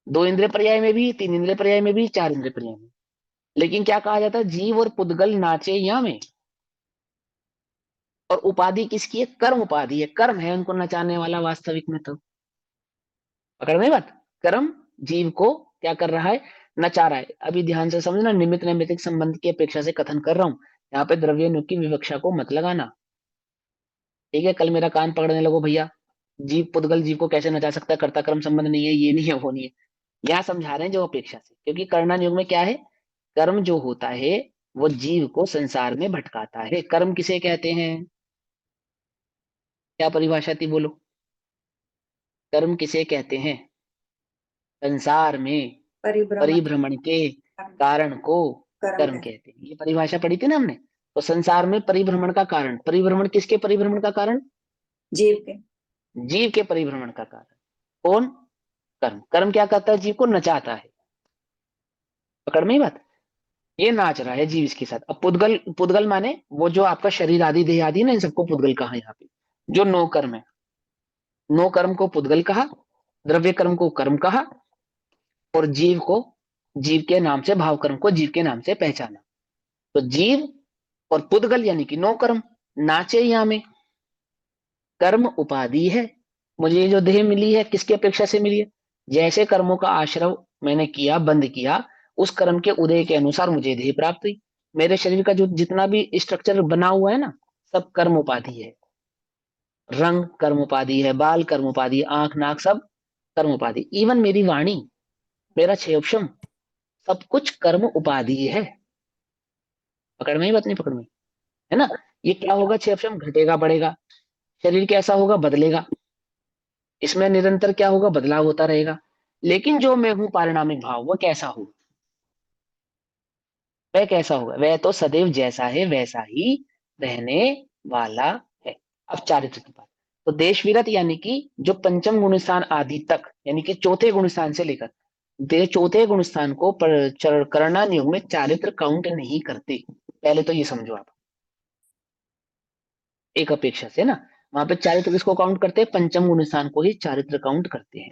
2 इंद्रिय पर्याय में भी, 3 इंद्रिय पर्याय में भी, 4 इंद्रिय पर्याय में। लेकिन क्या कहा जाता है, जीव और पुद्गल नाचे या में। और उपाधि किसकी है, कर्म उपाधि है, कर्म है उनको नचाने वाला वास्तविक में। तो पकड़ में बात, कर्म जीव को क्या कर रहा है, नचा रहा है। अभी ध्यान से समझना, निमित्त नैमित्तिक संबंध की अपेक्षा से कथन कर रहा हूं, यहाँ पे द्रव्य नु की विवक्षा को मत लगाना, ठीक है। कल मेरा कान पकड़ने लगो भैया, जीव पुद्गल जीव को कैसे नचा सकता है, कर्ता कर्म संबंध नहीं है, ये नहीं है, वो नहीं है। यहाँ समझा रहे हैं जो अपेक्षा से, क्योंकि कर्णा युग में क्या है, कर्म जो होता है वो जीव को संसार में भटकाता है। कर्म किसे कहते हैं, क्या परिभाषा थी बोलो, कर्म किसे कहते हैं, संसार में
परिभ्रमण
परिभ्रमण के कारण को कर्म कहते हैं। ये परिभाषा पढ़ी थी ना हमने। तो संसार में परिभ्रमण का कारण, परिभ्रमण किसके परिभ्रमण का कारण,
जीव के।
जीव के परिभ्रमण का कारण कौन, कर्म। कर्म क्या करता है, जीव को नचाता है। पकड़ में ही बात, ये नाच रहा है जीव इसके साथ। अब पुद्गल, पुद्गल माने वो जो आपका शरीर आदि देह आदि ना, इन सबको पुद्गल कहा यहाँ पे। जो नो कर्म है, नो कर्म को पुद्गल कहा, द्रव्य कर्म को कर्म कहा, और जीव को, जीव के नाम से, भाव कर्म को जीव के नाम से पहचाना। तो जीव और पुद्गल यानी कि नो कर्म नाचे यहाँ में। कर्म उपाधि है, मुझे ये जो देह मिली है किसकी अपेक्षा से मिली है, जैसे कर्मों का आश्रव मैंने किया, बंद किया, उस कर्म के उदय के अनुसार मुझे देह प्राप्त हुई। मेरे शरीर का जो जितना भी स्ट्रक्चर बना हुआ है ना, सब कर्म उपाधि है। रंग कर्म उपाधि है, बाल कर्म उपाधि, आंख नाक सब कर्म उपाधि, इवन मेरी वाणी, मेरा क्षेपशम, सब कुछ कर्म उपाधि है। पकड़ में ही बात, नहीं पकड़ में, है ना। ये क्या होगा, क्षेपशम घटेगा बढ़ेगा, शरीर कैसा होगा, बदलेगा, इसमें निरंतर क्या होगा, बदलाव होता रहेगा। लेकिन जो मैं हूं पारिणामिक भाव, वो कैसा हो, वह कैसा होगा, वह तो सदैव जैसा है वैसा ही रहने वाला है। अब चारित्र की बात, तो देश विरत यानी कि जो पंचम गुण स्थान आदि तक, यानी कि चौथे गुण स्थान से लेकर चौथे गुण स्थान को करना नियोग में चारित्र काउंट नहीं करते। पहले तो ये समझो आप, एक अपेक्षा से ना, वहां पे चारित्र किसको काउंट करते हैं, पंचम गुण स्थान को ही चारित्र काउंट करते हैं।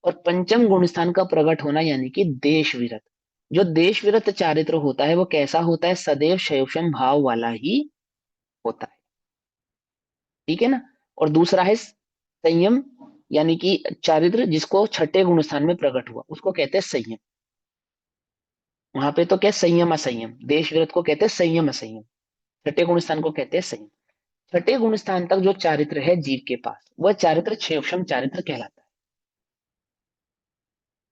और पंचम गुण स्थान का प्रकट होना यानी कि देश विरत, जो देश विरत चारित्र होता है वो कैसा होता है, सदैव शैवशम भाव वाला ही होता है, ठीक है ना। और दूसरा है संयम, यानी कि चारित्र जिसको छठे गुण स्थान में प्रकट हुआ उसको कहते हैं संयम। वहां पे तो क्या, संयम असंयम, देश विरत को कहते हैं संयम असंयम, छठे गुण स्थान को कहते हैं संयम। छठे गुण स्थान तक जो चारित्र है जीव के पास, वह चारित्र क्षेपशम चारित्र कहलाता है।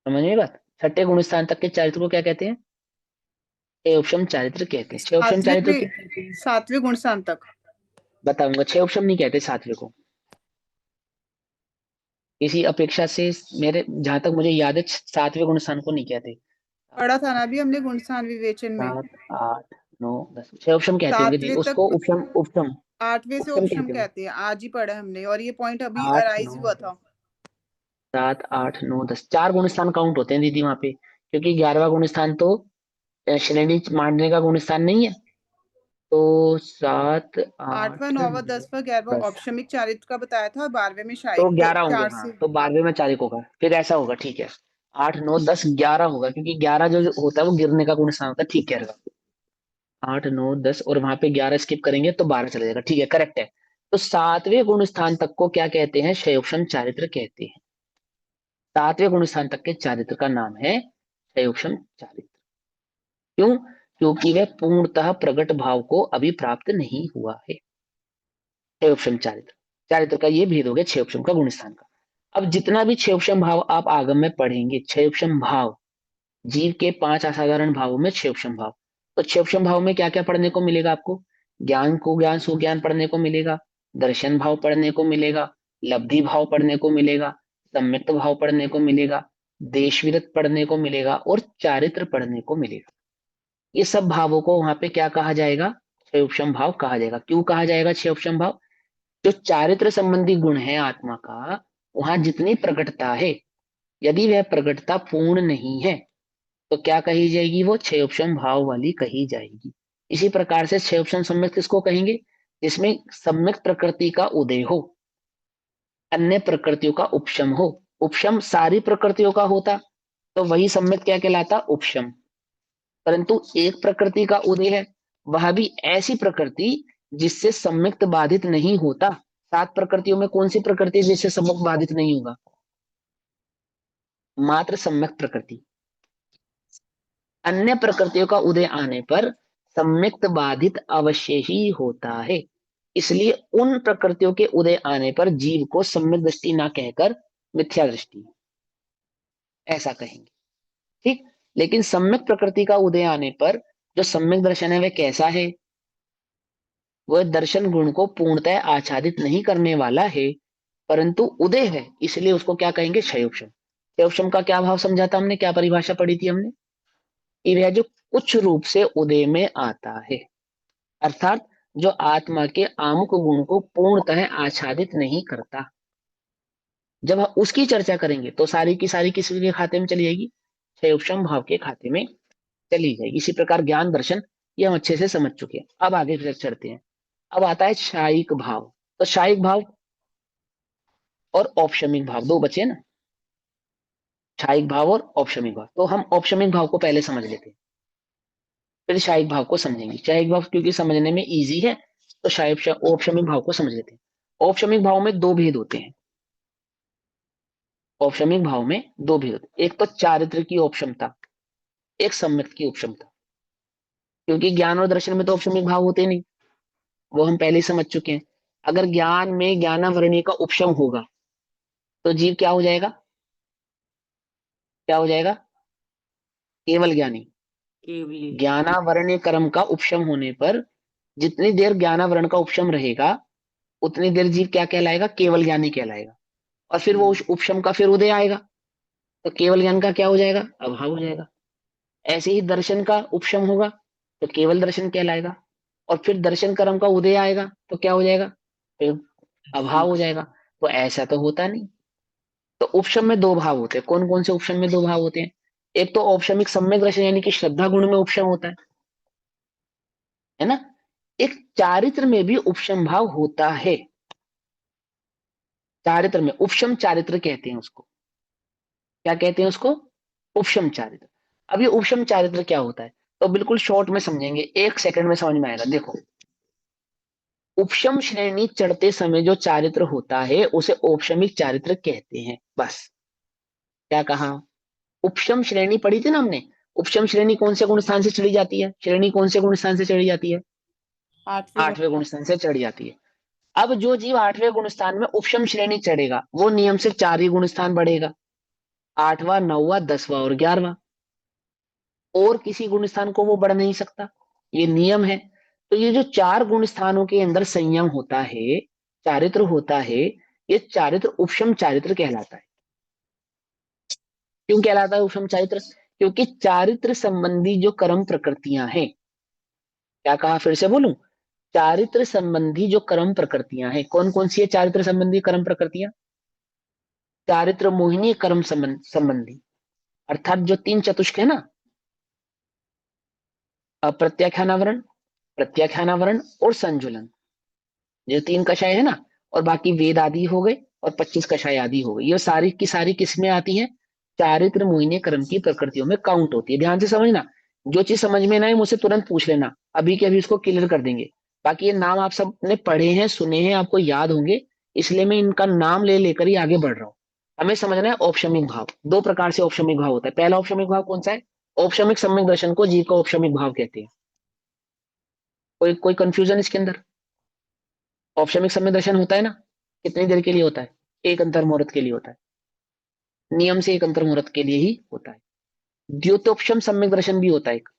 समझिए बात, छठे गुण स्थान तक के चारित्र को क्या कहते हैं, क्षेपशम चारित्र कहते हैं। क्षेपशम चारित्र किस कहते हैं,
सातवें गुण स्थान तक
बताऊंगा। क्षेपशम नहीं कहते सात्विक को, किसी अपेक्षा से, मेरे जहां तक मुझे याद है सातवें गुण स्थान को नहीं कहते।
पढ़ा था ना अभी हमने गुण स्थान विवेचन में,
7 8 9 10 क्षेपशम कहते होंगे जी
सातवें
उसको,
तक,
उपशम उपशम
आठवें से
उपशम
उपशम
कहते होंगे।
कहते हैं, आज ही पढ़ा हमने, और ये पॉइंट अभी
8
अराइज
9
हुआ
10
था।
7 8 9 10 4 गुण स्थान काउंट होते हैं दीदी वहां पे, क्योंकि 11वां गुण स्थान तो श्रेणी मांडने का गुण स्थान नहीं है। तो 7
आठवां
8
नौवां
9
10वां 11वां
10
औपशमिक चारित्र का बताया था, और 12वें में
तो
शायद
11 होंगे,
4
हाँ
से।
तो 12वें में 4 होगा, फिर ऐसा होगा, ठीक है। 8 9 10 11 होगा, क्योंकि 11 जो होता है वो गिरने का गुण स्थान होता है, ठीक कह रहे हो। 8 9 10 और वहां पे 11 स्किप करेंगे तो 12 चला जाएगा, ठीक है, करेक्ट है। तो सातवें गुण स्थान तक को क्या कहते हैं, क्षयोक्षम चारित्र कहते हैं। सातवें गुण स्थान तक के चारित्र का नाम है क्षयोक्षम चारित्र। क्यों, क्योंकि वह पूर्णतः प्रकट भाव को अभी प्राप्त नहीं हुआ है। क्षयोक्षम चारित्र, चारित्र का ये भेद हो गया क्षयोक्षम का गुण स्थान का। अब जितना भी क्षयोक्षम भाव आप आगम में पढ़ेंगे, क्षयोक्षम भाव जीव के 5 असाधारण भावों में क्षयोक्षम भाव, तो क्षयोक्षम भाव में क्या क्या पढ़ने को मिलेगा आपको, ज्ञान को ज्ञान सुज्ञान पढ़ने को मिलेगा, दर्शन भाव पढ़ने को मिलेगा, लब्धि भाव पढ़ने को मिलेगा, सम्यक्त भाव पढ़ने को मिलेगा, देश विरत पढ़ने को मिलेगा, और चारित्र पढ़ने को मिलेगा। ये सब भावों को वहां पे क्या कहा जाएगा, क्षयोक्षम भाव कहा जाएगा। क्यों कहा जाएगा क्षयोक्षम भाव, जो चारित्र संबंधी गुण है आत्मा का, वहां जितनी प्रकटता है, यदि वह प्रकटता पूर्ण नहीं है तो क्या कही जाएगी, वो क्षयोक्षम भाव वाली कही जाएगी। इसी प्रकार से क्षयोक्षम सम्यक किसको कहेंगे, जिसमें सम्यक प्रकृति का उदय हो, अन्य प्रकृतियों का उपशम हो। उपशम सारी प्रकृतियों का होता तो वही सम्यक्त क्या कहलाता? उपशम। परंतु एक प्रकृति का उदय है, वह भी ऐसी प्रकृति जिससे सम्यक्त बाधित नहीं होता। 7 प्रकृतियों में कौन सी प्रकृति है जिससे सम्यक्त बाधित नहीं होगा? मात्र सम्यक्त प्रकृति। अन्य प्रकृतियों का उदय आने पर सम्यक्त बाधित अवश्य ही होता है। इसलिए उन प्रकृतियों के उदय आने पर जीव को सम्यक दृष्टि ना कहकर मिथ्या दृष्टि ऐसा कहेंगे। ठीक। लेकिन सम्यक प्रकृति का उदय आने पर जो सम्यक दर्शन है वह कैसा है? वह दर्शन गुण को पूर्णतः आच्छादित नहीं करने वाला है, परंतु उदय है, इसलिए उसको क्या कहेंगे? क्षयोपशम। क्षयोपशम का क्या भाव समझा था हमने? क्या परिभाषा पढ़ी थी हमने? कि वह जो कुछ रूप से उदय में आता है, अर्थात जो आत्मा के आमुक गुण को पूर्णतः आच्छादित नहीं करता। जब हम उसकी चर्चा करेंगे तो सारी की सारी किसी के खाते में चली जाएगी? क्षयोपशम भाव के खाते में चली जाएगी। इसी प्रकार ज्ञान दर्शन ये हम अच्छे से समझ चुके हैं। अब आगे फिर चढ़ते हैं। अब आता है शायिक भाव। तो शायिक भाव और औपशमिक भाव दो बचे ना, शायिक भाव और औपशमिक भाव। तो हम औपशमिक भाव को पहले समझ लेते हैं, फिर शायिक भाव को समझेंगे। शायिक भाव क्योंकि समझने में इजी है, तो शायद औपशमिक भाव को समझ लेते हैं। औपशमिक भाव में दो भेद होते हैं। औपशमिक भाव में दो भेद होते हैं, एक तो चारित्र की औपशमता, एक सम्यक्त की उपशमता। क्योंकि ज्ञान और दर्शन में तो औपशमिक भाव होते नहीं, वो हम पहले ही समझ चुके हैं। अगर ज्ञान में ज्ञानावरणीय का उपशम होगा तो जीव क्या हो जाएगा? क्या हो जाएगा? केवल ज्ञानी। ज्ञानावरणीय कर्म का उपशम होने पर जितनी देर ज्ञानावरण का उपशम रहेगा उतनी देर जीव क्या कहलाएगा? केवल ज्ञानी कहलाएगा। और फिर वो उस उपशम का फिर उदय आएगा तो केवल ज्ञान का क्या हो जाएगा? अभाव हो जाएगा। ऐसे ही दर्शन का उपशम होगा तो केवल दर्शन कहलाएगा, और फिर दर्शन कर्म का उदय आएगा तो क्या हो जाएगा? फिर अभाव हो जाएगा। तो ऐसा तो होता नहीं। तो उपशम में दो भाव होते हैं। कौन कौन से उपशम में दो भाव होते हैं? एक तो औपशमिक सम्यक दर्शन यानी कि श्रद्धा गुण में उपशम होता है ना। एक चारित्र में भी उपशम भाव होता है। चारित्र में उपशम चारित्र कहते हैं उसको। क्या कहते हैं उसको? उपशम चारित्र। अब ये उपशम चारित्र क्या होता है? तो बिल्कुल शॉर्ट में समझेंगे, 1 सेकंड में समझ में आएगा। देखो, उपशम श्रेणी चढ़ते समय जो चारित्र होता है उसे औपशमिक चारित्र कहते हैं। बस। क्या कहा? उपशम श्रेणी पढ़ी थी ना हमने। उपशम श्रेणी कौन से गुण स्थान से चढ़ी जाती है? श्रेणी कौन से गुण स्थान से चढ़ी जाती है? 8वें गुण स्थान से चढ़ी जाती है। अब जो जीव 8वें गुण स्थान में उपशम श्रेणी चढ़ेगा वो नियम से 4 ही गुण स्थान बढ़ेगा, 8वां, 9वां, 10वां और 11वां। और किसी गुण स्थान को वो बढ़ नहीं सकता, ये नियम है। तो ये जो 4 गुण स्थानों के अंदर संयम होता है, चारित्र होता है, ये चारित्र उपशम चारित्र कहलाता है। क्यों कहलाता है उपशम चारित्र? क्योंकि चारित्र संबंधी जो कर्म प्रकृतियां हैं, क्या कहा फिर से बोलूं? चारित्र संबंधी जो कर्म प्रकृतियां हैं, कौन कौन सी है चारित्र संबंधी कर्म प्रकृतियां? चारित्र मोहिनी कर्म संबंधी, अर्थात जो 3 चतुष्क है ना, अप्रत्याख्यानावरण, प्रत्याख्यानावरण और संजुलन, जो 3 कषाय है ना, और बाकी वेद आदि हो गए और 25 कषाय आदि हो गए, ये सारी की सारी किसमें आती है? चारित्र मोहिनी कर्म की प्रकृतियों में काउंट होती है। ध्यान से समझना, जो चीज समझ में ना आए मुझसे तुरंत पूछ लेना, अभी के अभी इसको क्लियर कर देंगे। बाकी ये नाम आप सबने पढ़े हैं, सुने हैं, आपको याद होंगे, इसलिए मैं इनका नाम ले लेकर ही आगे बढ़ रहा हूँ। हमें समझना है औपशमिक भाव। 2 प्रकार से औपशमिक भाव होता है। पहला औपशमिक भाव कौन सा है? औपशमिक सम्यक दर्शन को जीव का औपशमिक भाव कहते हैं। कोई कंफ्यूजन इसके अंदर? औपशमिक सम्यक दर्शन होता है ना, कितनी देर के लिए होता है? 1 अंतर मुहूर्त के लिए होता है, नियम से 1 अंतर मुहूर्त के लिए ही होता है। द्योतोपशम सम्यक दर्शन भी होता है एक।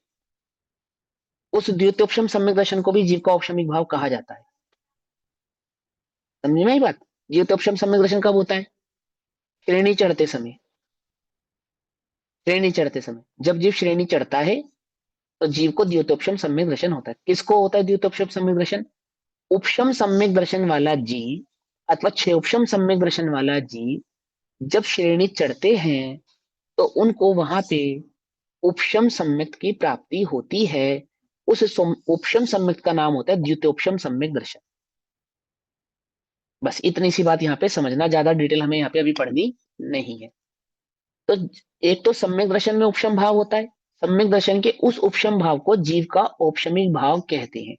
उस द्योतोपशम सम्यक दर्शन को भी जीव का औपशमिक भाव कहा जाता है। समझ में आई बात? द्योतोपशम सम्यक दर्शन कब होता है? श्रेणी चढ़ते समय। श्रेणी चढ़ते समय जब जीव श्रेणी चढ़ता है तो जीव को द्योतोपशम सम्यक दर्शन होता है। किसको होता है द्योतोपशम सम्यक दर्शन? उपशम सम्यक दर्शन वाला जीव अथवा क्षयोपशम सम्यक दर्शन वाला जीव जब श्रेणी चढ़ते हैं तो उनको वहां पे उपशम सम्यक की प्राप्ति होती है। उस उपशम सम्यक का नाम होता है द्वितीयोपशम सम्यक दर्शन। बस इतनी सी बात यहाँ पे समझना, ज्यादा डिटेल हमें यहाँ पे अभी पढ़नी नहीं है। तो एक तो सम्यक दर्शन में उपशम भाव होता है, सम्यक दर्शन के उस उपशम भाव को जीव का औपशमिक भाव कहते हैं।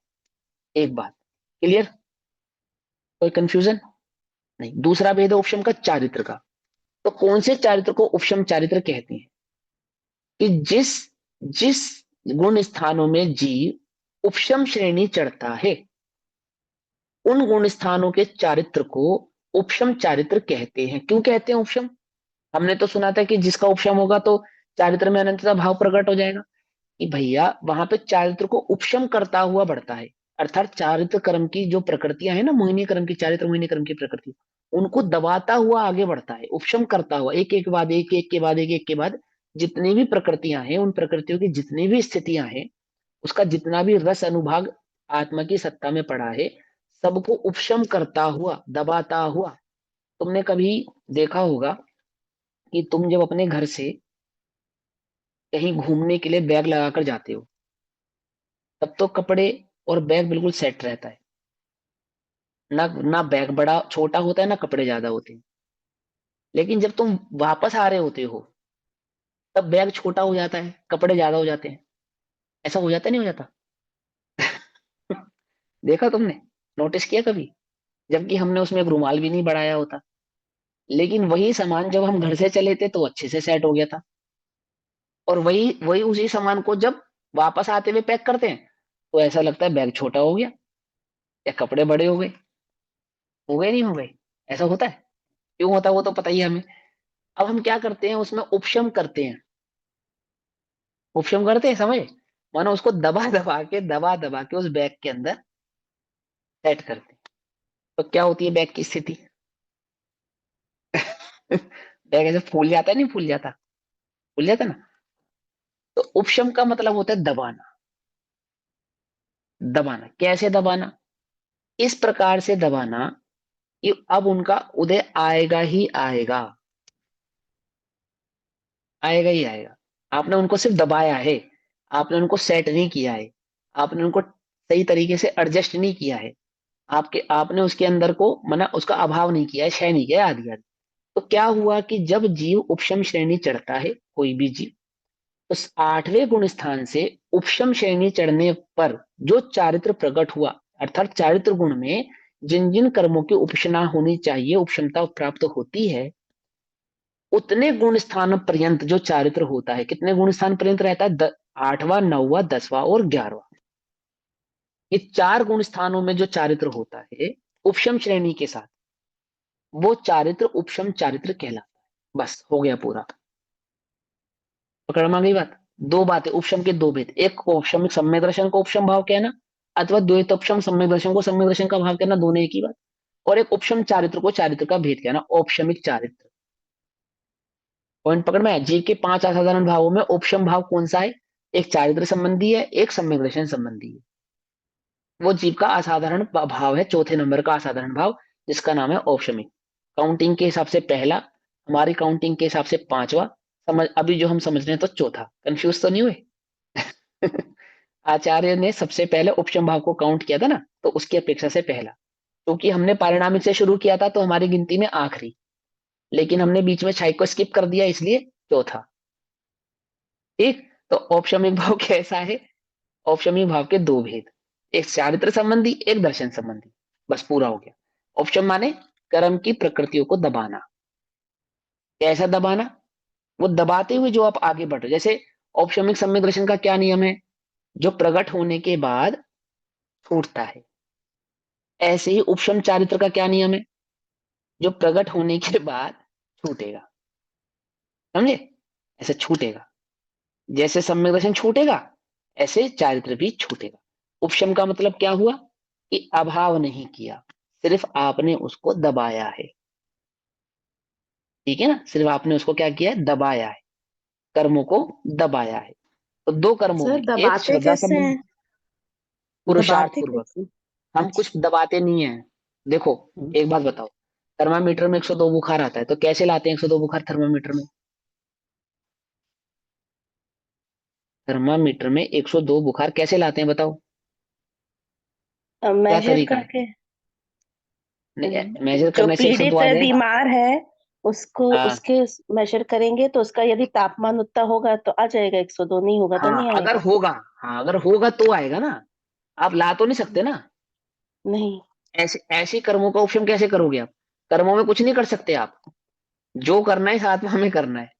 एक बात क्लियर, कोई कंफ्यूजन नहीं। दूसरा भेद है उपशम का चारित्र का। तो कौन से चारित्र को उपशम चारित्र कहते हैं? कि जिस जिस गुण स्थानों में जीव उपशम श्रेणी चढ़ता है, उन गुण स्थानों के चारित्र को उपशम चारित्र कहते हैं। क्यों कहते हैं उपशम? हमने तो सुना था कि जिसका उपशम होगा तो चारित्र में अनंतता भाव प्रकट हो जाएगा। कि भैया वहां पे चारित्र को उपशम करता हुआ बढ़ता है, अर्थात चारित्र कर्म की जो प्रकृतियां है ना, मोहिनी कर्म की, चारित्र मोहिनी कर्म की प्रकृति, उनको दबाता हुआ आगे बढ़ता है, उपशम करता हुआ, एक एक बाद एक, एक के बाद एक के बाद जितनी भी प्रकृतियां हैं, उन प्रकृतियों की जितनी भी स्थितियां हैं, उसका जितना भी रस अनुभाग आत्मा की सत्ता में पड़ा है, सबको उपशम करता हुआ, दबाता हुआ। तुमने कभी देखा होगा कि तुम जब अपने घर से कहीं घूमने के लिए बैग लगाकर जाते हो, तब तो कपड़े और बैग बिल्कुल सेट रहता है, ना ना बैग बड़ा छोटा होता है, ना कपड़े ज्यादा होते हैं। लेकिन जब तुम वापस आ रहे होते हो, तब बैग छोटा हो जाता है, कपड़े ज्यादा हो जाते हैं। ऐसा हो जाता नहीं हो जाता? देखा तुमने, नोटिस किया कभी? जबकि हमने उसमें एक रुमाल भी नहीं बढ़ाया होता, लेकिन वही सामान जब हम घर से चले थे तो अच्छे से सेट हो गया था। और वही वही उसी सामान को जब वापस आते हुए पैक करते हैं, तो ऐसा लगता है बैग छोटा हो गया या कपड़े बड़े हो गए नहीं हो गए। ऐसा होता है। क्यों होता है वो तो पता ही है हमें। अब हम क्या करते हैं, उसमें उपशम करते हैं। उपशम करते हैं, समझ? मानो उसको दबा दबा के उस बैग के अंदर सेट करते हैं। तो क्या होती है बैग की स्थिति? बैग ऐसे फूल जाता है, नहीं फूल जाता? फूल जाता ना। तो उपशम का मतलब होता है दबाना। दबाना कैसे दबाना? इस प्रकार से दबाना कि अब उनका उदय आएगा ही आएगा, आएगा ही आएगा। आपने उनको सिर्फ दबाया है, आपने उनको सेट नहीं किया है, आपने उनको सही तरीके से एडजस्ट नहीं किया है, आपने उसके अंदर को मना उसका अभाव नहीं किया है, क्षय नहीं किया है, आदि आदि। तो क्या हुआ कि जब जीव उपशम श्रेणी चढ़ता है, कोई भी जीव, तो आठवें गुण स्थान से उपशम श्रेणी चढ़ने पर जो चारित्र प्रकट हुआ, अर्थात चारित्र गुण में जिन जिन कर्मों की उपशना होनी चाहिए, उपशमता प्राप्त होती है, उतने गुण स्थान पर्यंत जो चारित्र होता है, कितने गुण स्थान पर्यंत रहता है? आठवां, नौवां, 10वां और 11वां। ये चार गुण स्थानों में जो चारित्र होता है उपशम श्रेणी के साथ, वो चारित्र उपशम चारित्र कहलाता है। बस हो गया पूरा। पकड़ में आ गई बात? दो बातें, उपशम के दो भेद, एक को उपशम सम्यक दर्शन को उपशम भाव कहना, अथवा द्वैतोपशम सम्यक दर्शन को सम्यक दर्शन का भाव कहना, दोनों एक ही बात। और एक उपशम चारित्र को चारित्र का भेद कहना, औपशमिक चारित्र। पॉइंट पकड़ में आया? जीव के पांच असाधारण भावों में उपशम भाव कौन सा है? एक चारित्र संबंधी है, एक सम्यक दर्शन संबंधी है। वो जीव का असाधारण भाव है, चौथे नंबर का असाधारण भाव, जिसका नाम है औपशमिक। काउंटिंग के हिसाब से पहला, हमारी काउंटिंग के हिसाब से पांचवा, समझ अभी जो हम समझ रहे हैं तो चौथा। कंफ्यूज तो नहीं हुए? आचार्य ने सबसे पहले उपशम भाव को काउंट किया था ना, तो उसकी अपेक्षा से पहला। क्योंकि हमने पारिणामिक से शुरू किया था तो हमारी गिनती में आखिरी, लेकिन हमने बीच में क्षय को स्किप कर दिया, इसलिए चौथा। ठीक। तो औपशमिक भाव कैसा है? औपशमिक भाव के दो भेद, एक चारित्र संबंधी, एक दर्शन संबंधी। बस पूरा हो गया। औपशम माने कर्म की प्रकृतियों को दबाना। कैसा दबाना? वो दबाते हुए जो आप आगे बढ़ रहे, जैसे औपशमिक सम्यक दर्शन का क्या नियम है? जो प्रकट होने के बाद छूटता है। ऐसे ही उपशम चारित्र का क्या नियम है? जो प्रकट होने के बाद छूटेगा। समझे? ऐसे छूटेगा, जैसे सम्यक दर्शन छूटेगा ऐसे चारित्र भी छूटेगा। उपशम का मतलब क्या हुआ? कि अभाव नहीं किया, सिर्फ आपने उसको दबाया है। ठीक है ना? सिर्फ आपने उसको क्या किया है? दबाया है, कर्मों को दबाया है। तो दो कर्मों
सर
में, एक
दबाते
श्रद्धा
कैसे
संबंध,
हैं?
पुरुषार्थ
दबाते
पूर्वक।
कैसे?
हम कुछ
अच्छा।
दबाते नहीं है। देखो, एक बात बताओ, थर्मामीटर में 102 बुखार आता है, तो कैसे लाते हैं 102 बुखार थर्मामीटर में? थर्मामीटर में 102 बुखार कैसे लाते हैं बताओ? क्या
मेजर
तरीका है?
करके।
नहीं, मेजर
जो
करने से 102
पीड़ित
आ
है,
जाएगा?
बीमार है, उसको
हाँ
उसके मेजर करेंगे तो उसका यदि तापमान उतना होगा तो आ जाएगा 102, नहीं होगा तो
हाँ,
नहीं
अगर
आएगा।
होगा, हाँ अगर होगा तो आएगा ना, आप ला तो नहीं सकते ना।
नहीं।
ऐसे ऐसे कर्मों का उपशम कैसे करोगे आप? कर्मों में कुछ नहीं कर सकते आप। जो करना है इस आत्मा में करना है,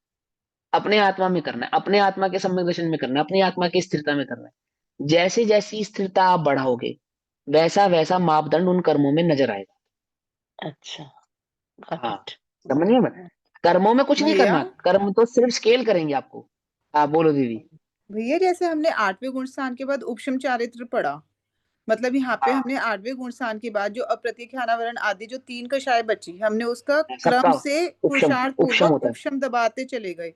अपने आत्मा में करना है, अपने आत्मा के सम्यक दर्शन में करना है, अपनी आत्मा की स्थिरता में करना है। जैसे जैसी स्थिरता आप बढ़ाओगे, वैसा वैसा मापदंड उन कर्मों में नजर आएगा।
अच्छा, गॉट
हाँ,
इट।
समझ में बता, कर्मों में कुछ नहीं
भैया
करना, कर्म तो सिर्फ स्केल करेंगे आपको। हाँ बोलो दीदी।
भैया जैसे हमने 8वें गुण स्थान के बाद उपशम चारित्र पढ़ा, मतलब यहाँ पे
हाँ,
हमने 8वें गुण स्थान के बाद जो अप्रतिख्यानावरण आदि जो 3 कक्षाएं बची, हमने उसका
सबका
क्रम से
उपशम,
पुरुषार्थ
उपशम
पूर्वक
होता है।
उपशम दबाते चले गए।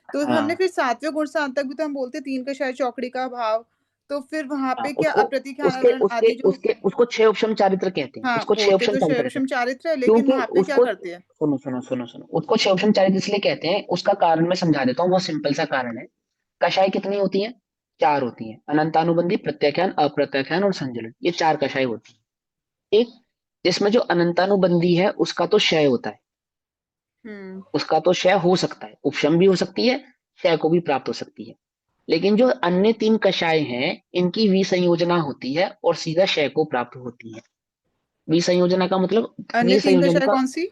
तो हमने
हाँ,
फिर 7वें गुण स्थान तक भी तो हम बोलते 3 कक्षाएं चौकड़ी का भाव, तो फिर वहां
हाँ,
पे क्या
उसको उसके
अप्रतिख्यानावरण
उसके
आदि जो,
उसके उसको छह उपशम चारित्र कहते हैं,
हाँ
उसको छह
बोलते
उपशम
तो
चारित्र कहते
शैवशम
हैं।
चारित्र है, लेकिन
क्योंकि
वहां पे क्या
उसको,
करते हैं?
सुनो सुनो सुनो सुनो, उसको छह उपशम चारित्र इसलिए कहते हैं, उसका कारण मैं समझा देता हूँ, बहुत सिंपल सा कारण है। कषाय कितनी होती है? चार होती है, अनंतानुबंधी, प्रत्याख्यान, अप्रत्याख्यान और संजलन, ये चार कषाय होती है। एक, जिसमें जो अनंतानुबंधी है उसका तो क्षय होता है,
हम्म।
उसका तो क्षय हो सकता है, उपशम भी हो सकती है, क्षय को भी प्राप्त हो सकती है। लेकिन जो अन्य तीन कषाय हैं, इनकी विसंयोजना होती है और सीधा क्षय को प्राप्त होती है। विसंयोजना का मतलब,
अन्य 3
विसंयोजन
कक्षाएं
का
कौन सी?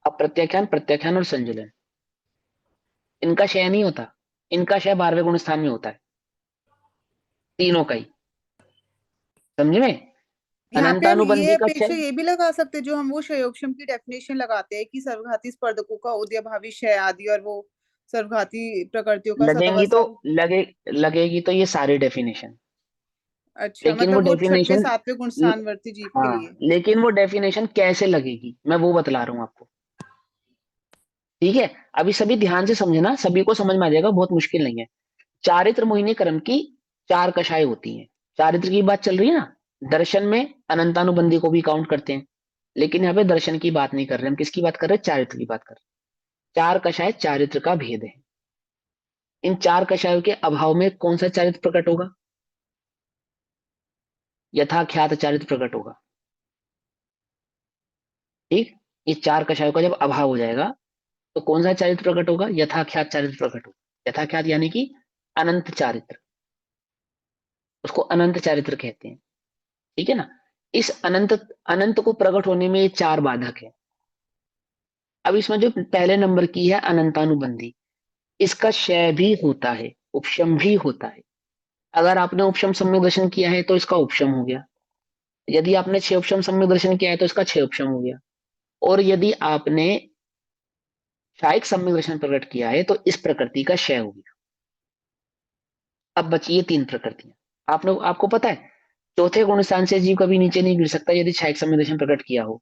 अप्रत्याख्यान, प्रत्याख्यान और संजलन, इनका क्षय नहीं होता, इनका क्षय 12वें गुण स्थान में होता है, तीनों का ही। समझे में?
यहाँ पे हम ये
अनंतानुबंधी का
अपेक्षा
क्षय,
ये भी लगा सकते हैं, जो हम वो क्षयोक्षम की डेफिनेशन लगाते हैं कि सर्वघाती स्पर्धकों का उदयभावी क्षय आदि, और वो सर्वघाती प्रकृतियों का
लगेंगी तो
सदवसन।
लगेगी तो ये सारी डेफिनेशन,
अच्छा,
लेकिन वो
मतलब वो 6वें
डेफिनेशन,
7वें गुण स्थानवर्ती जीव के
हाँ
लिए।
लेकिन वो डेफिनेशन कैसे लगेगी मैं वो बतला रहा हूँ आपको। ठीक है, अभी सभी ध्यान से समझना, सभी को समझ में आ जाएगा, बहुत मुश्किल नहीं है। चारित्र मोहिनी क्रम की चार कषाय होती हैं। चारित्र की बात चल रही है ना, दर्शन में अनंतानुबंधी को भी काउंट करते हैं, लेकिन यहाँ पे दर्शन की बात नहीं कर रहे, हम किसकी बात कर रहे हैं? चारित्र की बात कर रहे हैं। चार कषाय चारित्र का भेद है। इन चार कषायों के अभाव में कौन सा चारित्र प्रकट होगा? यथाख्यात चारित्र प्रकट होगा। ठीक, ये चार कषायों का जब अभाव हो जाएगा तो कौन सा चारित्र प्रकट होगा? यथाख्यात चारित्र प्रकट होगा। यथाख्यात यानी कि अनंत चारित्र, उसको अनंत चारित्र कहते हैं। ठीक है ना? इस अनंत अनंत को प्रकट होने में ये चार बाधक है। अब इसमें जो पहले नंबर की है अनंतानुबंधी, इसका क्षय भी होता है, उपशम भी होता है। अगर आपने उपशम सम्यक दर्शन किया है तो इसका उपशम हो गया, यदि आपने छह उपशम सम्यक दर्शन किया है तो इसका छह उपशम हो गया, और यदि आपने शायिक सम्यक दर्शन प्रकट किया है तो इस प्रकृति का क्षय हो गया। अब बची ये तीन प्रकृतियां। आपने, आपको पता है चौथे गुण स्थान से जीव कभी नीचे नहीं गिर सकता यदि छायिक सम्यक दर्शन प्रकट किया हो,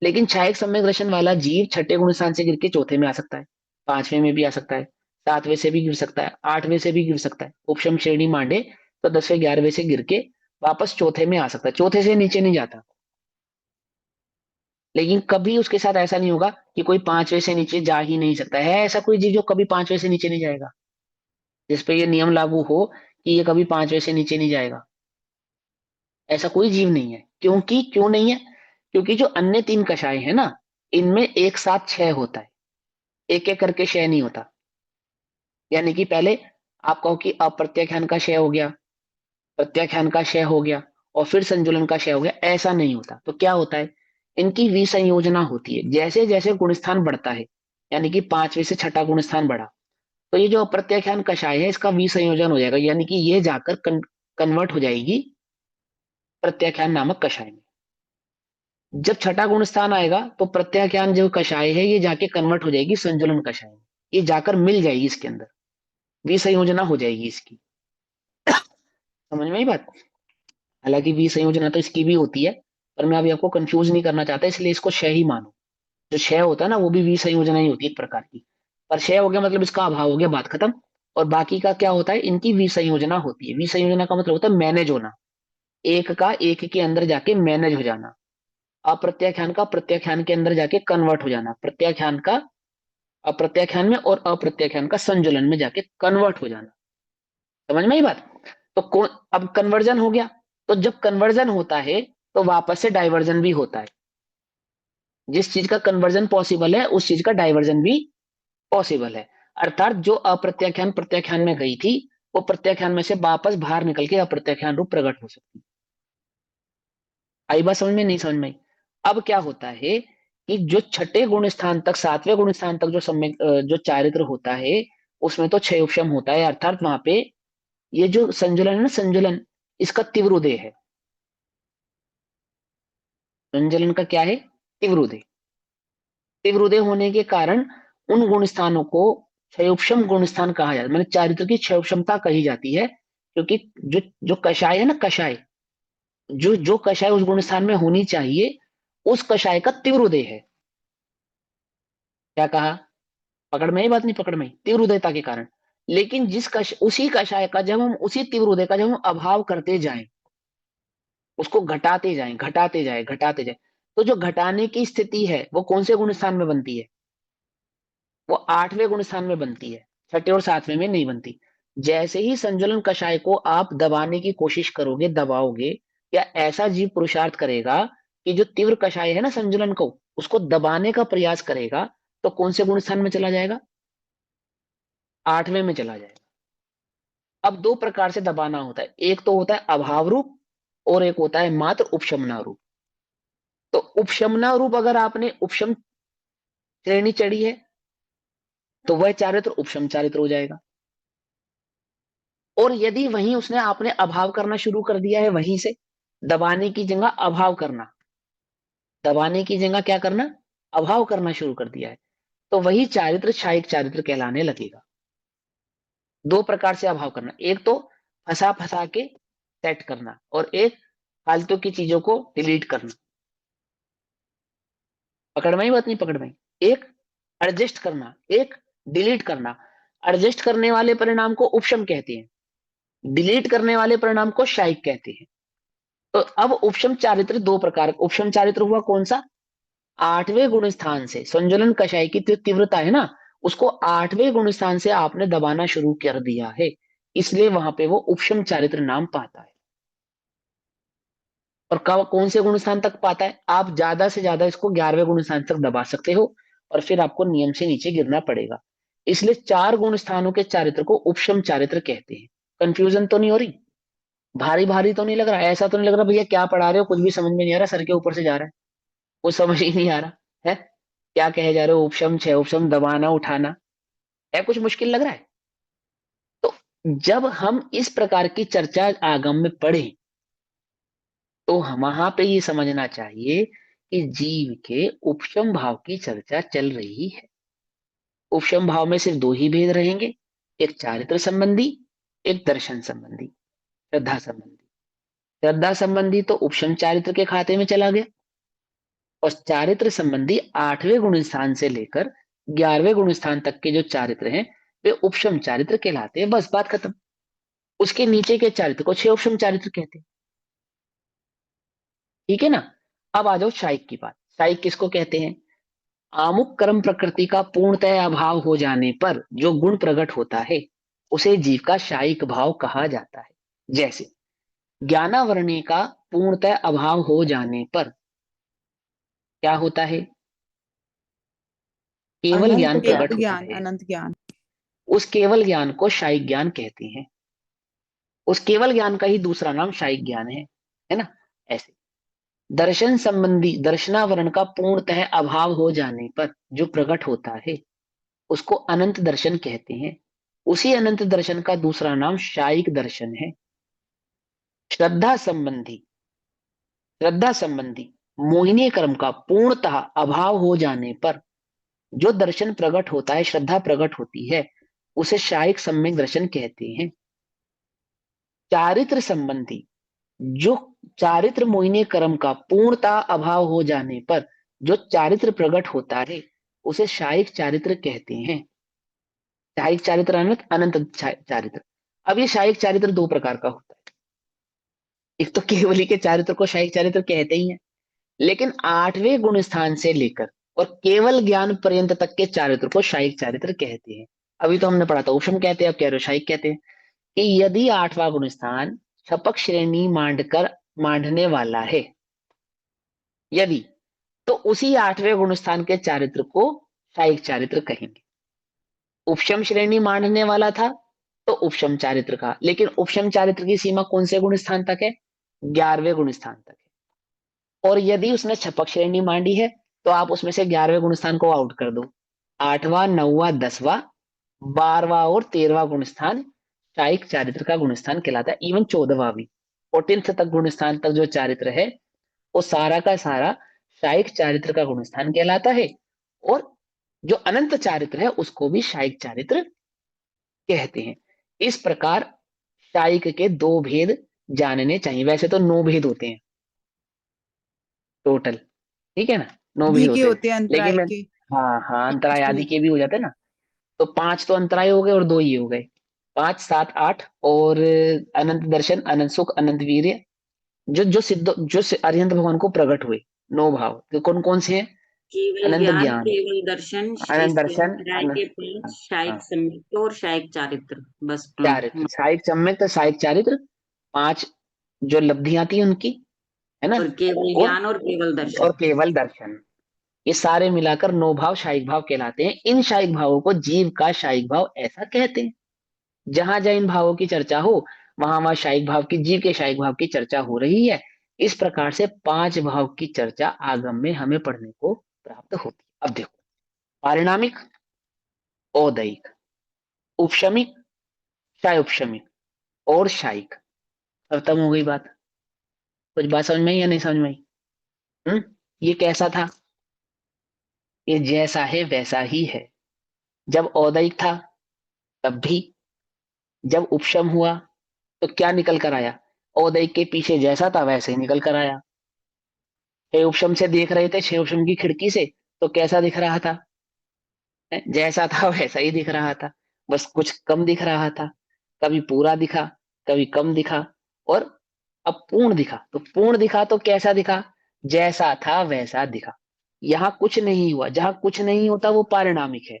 लेकिन छायिक सम्यक दर्शन वाला जीव छठे गुण स्थान से गिर के चौथे में आ सकता है, पांचवें में भी आ सकता है, सातवें से भी गिर सकता है, आठवें से भी गिर सकता है, उपशम श्रेणी मांडे तो 10वें 11वें से गिर के वापस चौथे में आ सकता है, चौथे से नीचे नहीं जाता। लेकिन कभी उसके साथ ऐसा नहीं होगा कि कोई पांचवें से नीचे जा ही नहीं सकता है, ऐसा कोई जीव जो कभी पांचवें से नीचे नहीं जाएगा, जिसपे ये नियम लागू हो कि ये कभी पांचवें से नीचे नहीं जाएगा? ऐसा कोई जीव नहीं है। क्योंकि क्यों नहीं है? क्योंकि जो अन्य तीन कषाय है ना, इनमें एक साथ क्षय होता है, एक एक करके क्षय नहीं होता। यानी कि पहले आप कहो कि अप्रत्याख्यान का क्षय हो गया, प्रत्याख्यान का क्षय हो गया, और फिर संजुलन का क्षय हो गया, ऐसा नहीं होता। तो क्या होता है? इनकी विसंयोजना होती है, जैसे जैसे गुणस्थान बढ़ता है, यानी कि पांचवें से छठा गुणस्थान बढ़ा, तो ये जो अप्रत्याख्यान कषाय है इसका विसंयोजन हो जाएगा, यानी कि ये जाकर कन्वर्ट हो जाएगी प्रत्याख्यान नामक कषाय में। जब छठा गुण स्थान आएगा तो प्रत्याख्यान जो कषाय है ये जाके कन्वर्ट हो जाएगी संजुलन कषाय में, ये जाकर मिल जाएगी इसके अंदर, विसंयोजना हो जाएगी इसकी। समझ में आई बात? हालांकि विसंयोजना तो इसकी भी होती है, पर मैं अभी आपको कंफ्यूज नहीं करना चाहता, इसलिए इसको क्षय ही मानो। जो क्षय होता है ना वो भी विसंयोजना ही होती है एक प्रकार की, पर क्षय हो गया मतलब इसका अभाव हो गया, बात खत्म। और बाकी का क्या होता है? इनकी विसंयोजना होती है। विसंयोजना का मतलब होता है मैनेज होना, एक का एक के अंदर जाके मैनेज हो जाना, अप्रत्याख्यान का प्रत्याख्यान के अंदर जाके कन्वर्ट हो जाना, प्रत्याख्यान का अप्रत्याख्यान में और अप्रत्याख्यान का संजुलन में जाके कन्वर्ट हो जाना। समझ में आई बात? तो कौन, अब कन्वर्जन हो गया, तो जब कन्वर्जन होता है तो वापस से डाइवर्जन भी होता है। जिस चीज का कन्वर्जन पॉसिबल है उस चीज का डाइवर्जन भी पॉसिबल है। अर्थात जो अप्रत्याख्यान प्रत्याख्यान में गई थी वो प्रत्याख्यान में से वापस बाहर निकल के अप्रत्याख्यान रूप प्रकट हो सकती। आई बात समझ में? नहीं समझ में आई? अब क्या होता है कि जो छठे गुण स्थान तक, सातवें गुण स्थान तक जो जो चारित्र होता है उसमें तो क्षय उपशम होता है, अर्थात वहां पे ये जो संजुलन है ना, संजुलन, इसका तीव्र उदय है। संजुलन का क्या है? तीव्र उदय। तीव्र उदय होने के कारण उन गुण स्थानों को क्षयोपशम गुण स्थान कहा जाता है, मतलब चारित्र की क्षयोपशमता कही जाती है, क्योंकि जो जो कषाय है ना, कषाय, जो जो कषाय उस गुण स्थान में होनी चाहिए उस कषाय का तीव्र उदय है। क्या कहा? पकड़ में आई बात? नहीं पकड़ में आई? तीव्र उदयता के कारण। लेकिन उसी कषाय का जब हम, उसी तीव्र उदय का जब हम अभाव करते जाएं, उसको घटाते जाएं, घटाते जाएं, घटाते जाएं, तो जो घटाने की स्थिति है वो कौन से गुण स्थान में बनती है? वो आठवें गुण स्थान में बनती है, छठे और सातवें में नहीं बनती। जैसे ही संजुलन कषाय को आप दबाने की कोशिश करोगे, दबाओगे, या ऐसा जीव पुरुषार्थ करेगा कि जो तीव्र कषाय है ना संजुलन को, उसको दबाने का प्रयास करेगा, तो कौन से गुण स्थान में चला जाएगा? आठवें में चला जाएगा। अब दो प्रकार से दबाना होता है, एक तो होता है अभाव रूप और एक होता है मात्र उपशमना रूप। तो उपशमना रूप अगर आपने उपशम श्रेणी चढ़ी है तो वह चारित्र उपशम चारित्र हो जाएगा। और यदि वहीं उसने, आपने अभाव करना शुरू कर दिया है, वहीं से दबाने की जगह अभाव करना, दबाने की जगह क्या करना? अभाव करना शुरू कर दिया है, तो वही चारित्र क्षायिक चारित्र कहलाने लगेगा। दो प्रकार से अभाव करना, एक तो फंसा फंसा के सेट करना और एक फालतू की चीजों को डिलीट करना। पकड़ में ही बात? नहीं पकड़ में? एक एडजस्ट करना, एक डिलीट करना। एडजस्ट करने वाले परिणाम को उपशम कहते हैं, डिलीट करने वाले परिणाम को क्षायिक कहते हैं। तो अब उपशम चारित्र दो प्रकार, उपशम चारित्र हुआ कौन सा? आठवें गुण स्थान से संजुलन कषाय की तीव्रता है ना, उसको आठवें गुण स्थान से आपने दबाना शुरू कर दिया है, इसलिए वहां पे वो उपशम चारित्र नाम पाता है। और कब, कौन से गुण स्थान तक पाता है? आप ज्यादा से ज्यादा इसको 11वें गुण स्थान तक दबा सकते हो और फिर आपको नियम से नीचे गिरना पड़ेगा। इसलिए चार गुण स्थानों के चारित्र को उपशम चारित्र कहते हैं। कंफ्यूजन तो नहीं हो रही? भारी भारी तो नहीं लग रहा? ऐसा तो नहीं लग रहा भैया क्या पढ़ा रहे हो, कुछ भी समझ में नहीं आ रहा, सर के ऊपर से जा रहा है, कुछ समझ ही नहीं आ रहा है? क्या कहे जा रहे हो? उपशम छह उपशम, दबाना उठाना है, कुछ मुश्किल लग रहा है? तो जब हम इस प्रकार की चर्चा आगम में पढ़ें तो हम वहां पे ये समझना चाहिए कि जीव के उपशम भाव की चर्चा चल रही है। उपशम भाव में सिर्फ दो ही भेद रहेंगे, एक चारित्र संबंधी, एक दर्शन संबंधी, श्रद्धा संबंधी। श्रद्धा संबंधी तो उपशम चारित्र के खाते में चला गया, और चारित्र संबंधी आठवें गुण स्थान से लेकर 11वें गुण स्थान तक के जो चारित्र हैं वे उपशम चारित्र कहलाते हैं। बस बात खत्म। उसके नीचे के चारित्र को छह उपशम चारित्र कहते हैं। ठीक है ना? अब आ जाओ शायिक की बात। शायिक किसको कहते हैं? आमुक कर्म प्रकृति का पूर्णतः अभाव हो जाने पर जो गुण प्रकट होता है उसे जीव का शायिक भाव कहा जाता है। जैसे ज्ञानावरणी का पूर्णतः अभाव हो जाने पर क्या होता है? केवल
अनंत
ज्ञान प्रकट होता
ज्ञान,
है।
अनंत ज्ञान।
उस केवल ज्ञान को शायिक ज्ञान कहते हैं। उस केवल ज्ञान का ही दूसरा नाम शायिक ज्ञान है ना? ऐसे दर्शन संबंधी, दर्शनावरण का पूर्णतः अभाव हो जाने पर जो प्रकट होता है उसको अनंत दर्शन कहते हैं। उसी अनंत दर्शन का दूसरा नाम शायिक दर्शन है। श्रद्धा संबंधी, श्रद्धा संबंधी मोहिनी कर्म का पूर्णतः अभाव हो जाने पर जो दर्शन प्रकट होता है, श्रद्धा प्रकट होती है, उसे शायिक सम्यक दर्शन कहते हैं। चारित्र संबंधी, जो चारित्र मोहिनी कर्म का पूर्णतः अभाव हो जाने पर जो चारित्र प्रकट होता है उसे शायिक चारित्र कहते हैं। शायिक चारित्र, अनंत, अनंत चारित्र। अब ये शायिक चारित्र दो प्रकार का होता है। एक तो केवली के चारित्र को शायिक चारित्र कहते ही हैं, लेकिन आठवें गुण स्थान से लेकर और केवल ज्ञान पर्यंत तक के चारित्र को शायिक चारित्र कहते हैं। अभी तो हमने पढ़ा था उपशम कहते हैं, अब कह रहे हो शायिक कहते हैं। कि यदि आठवां गुण स्थान क्षपक श्रेणी मांडकर मांडने वाला है, यदि, तो उसी 8वें गुणस्थान के चारित्र को शायिक चारित्र कहेंगे। उपशम श्रेणी मानने वाला था तो उपशम चारित्र का, लेकिन उपशम चारित्र की सीमा कौन से गुण स्थान तक है? 11वें गुण स्थान तक है। और यदि उसने छपक श्रेणी मांडी है तो आप उसमें से 11वें गुण स्थान को आउट कर दो। 8वां, 9वां, 10वां, 12वां और 13वां गुण स्थान शायिक चारित्र का गुण स्थान कहलाता है। इवन 14वां भी, 14th तक गुण स्थान तक जो चारित्र है वो सारा का सारा शायिक चारित्र का गुण स्थान कहलाता है। और जो अनंत चारित्र है उसको भी शायिक चारित्र कहते हैं। इस प्रकार शायिक के 2 भेद जानने चाहिए। वैसे तो 9 भेद होते हैं टोटल, ठीक है ना, 9
घी
भेद
के
होते हैं।
होते हैं
लेकिन
अंतराय
मैं,
के।
हाँ हाँ, अंतराय आदि
भेद।
के भी हो जाते हैं ना। तो 5 तो अंतराय हो गए और 2 ये हो गए। 5, 7, 8 और अनंत दर्शन, अनंत सुख, अनंत वीर्य, जो अरिहंत भगवान को प्रकट हुए 9 भाव तो कौन कौन से हैं?
केवल
अनंत
ज्ञान,
ज्ञान,
केवल दर्शन,
अनंत दर्शन,
राय के 5, शायिक
हाँ,
संयुक्त और शायिक चारित्र, बस
चारित्र, शायिक सम्यक, शायिक चारित्र, 5 जो लब्धियां थी उनकी, है ना।
और केवल
और
ज्ञान और केवल दर्शन।
केवल दर्शन, ये सारे मिलाकर 9 भाव शायिक भाव कहलाते हैं। इन शायिक भावों को जीव का शायिक भाव ऐसा कहते हैं। जहां जहां इन भावों की चर्चा हो वहां वहां शायिक भाव की, जीव के शायिक भाव की चर्चा हो रही है। इस प्रकार से 5 भाव की चर्चा आगम में हमें पढ़ने को प्राप्त होती है। अब देखो, पारिणामिक, औदैहिक, उपशमिक, शायोपशमिक और शायिक। खत्म हो गई बात। कुछ बात समझ में आई या नहीं समझ में आई? ये कैसा था? ये जैसा है वैसा ही है। जब औदैहिक था तब भी, जब उपशम हुआ तो क्या निकल कर आया? औदैहिक के पीछे जैसा था वैसे ही निकल कर आया। छह उपशम से देख रहे थे, छह उपशम की खिड़की से, तो कैसा दिख रहा था? जैसा था वैसा ही दिख रहा था, बस कुछ कम दिख रहा था। कभी पूरा दिखा, कभी कम दिखा, और अब पूर्ण दिखा। तो पूर्ण दिखा तो कैसा दिखा? जैसा था वैसा दिखा। यहाँ कुछ नहीं हुआ। जहां कुछ नहीं होता वो पारिणामिक है।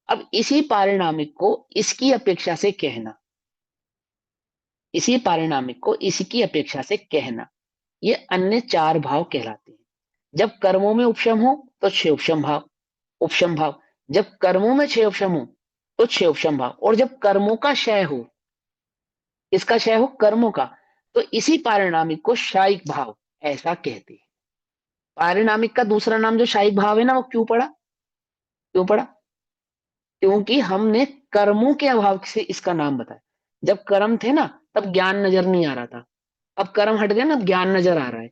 अब इसी पारिणामिक को इसकी अपेक्षा से कहना, इसी पारिणामिक को इसकी अपेक्षा से कहना, ये अन्य 4 भाव कहलाते हैं। जब कर्मों में उपशम हो तो 6 उपशम भाव, उपशम भाव। जब कर्मों में 6 उपशम हो तो 6 उपशम भाव। और जब कर्मों का क्षय हो, इसका क्षय हो कर्मों का, तो इसी पारिणामिक को शायिक भाव ऐसा कहते हैं। पारिणामिक का दूसरा नाम जो शायिक भाव है ना, वो क्यों पड़ा? क्यों पड़ा? क्योंकि हमने कर्मों के अभाव से इसका नाम बताया। जब कर्म थे ना तब ज्ञान नजर नहीं आ रहा था, अब कर्म हट गए ना, अब ज्ञान नजर आ रहा है,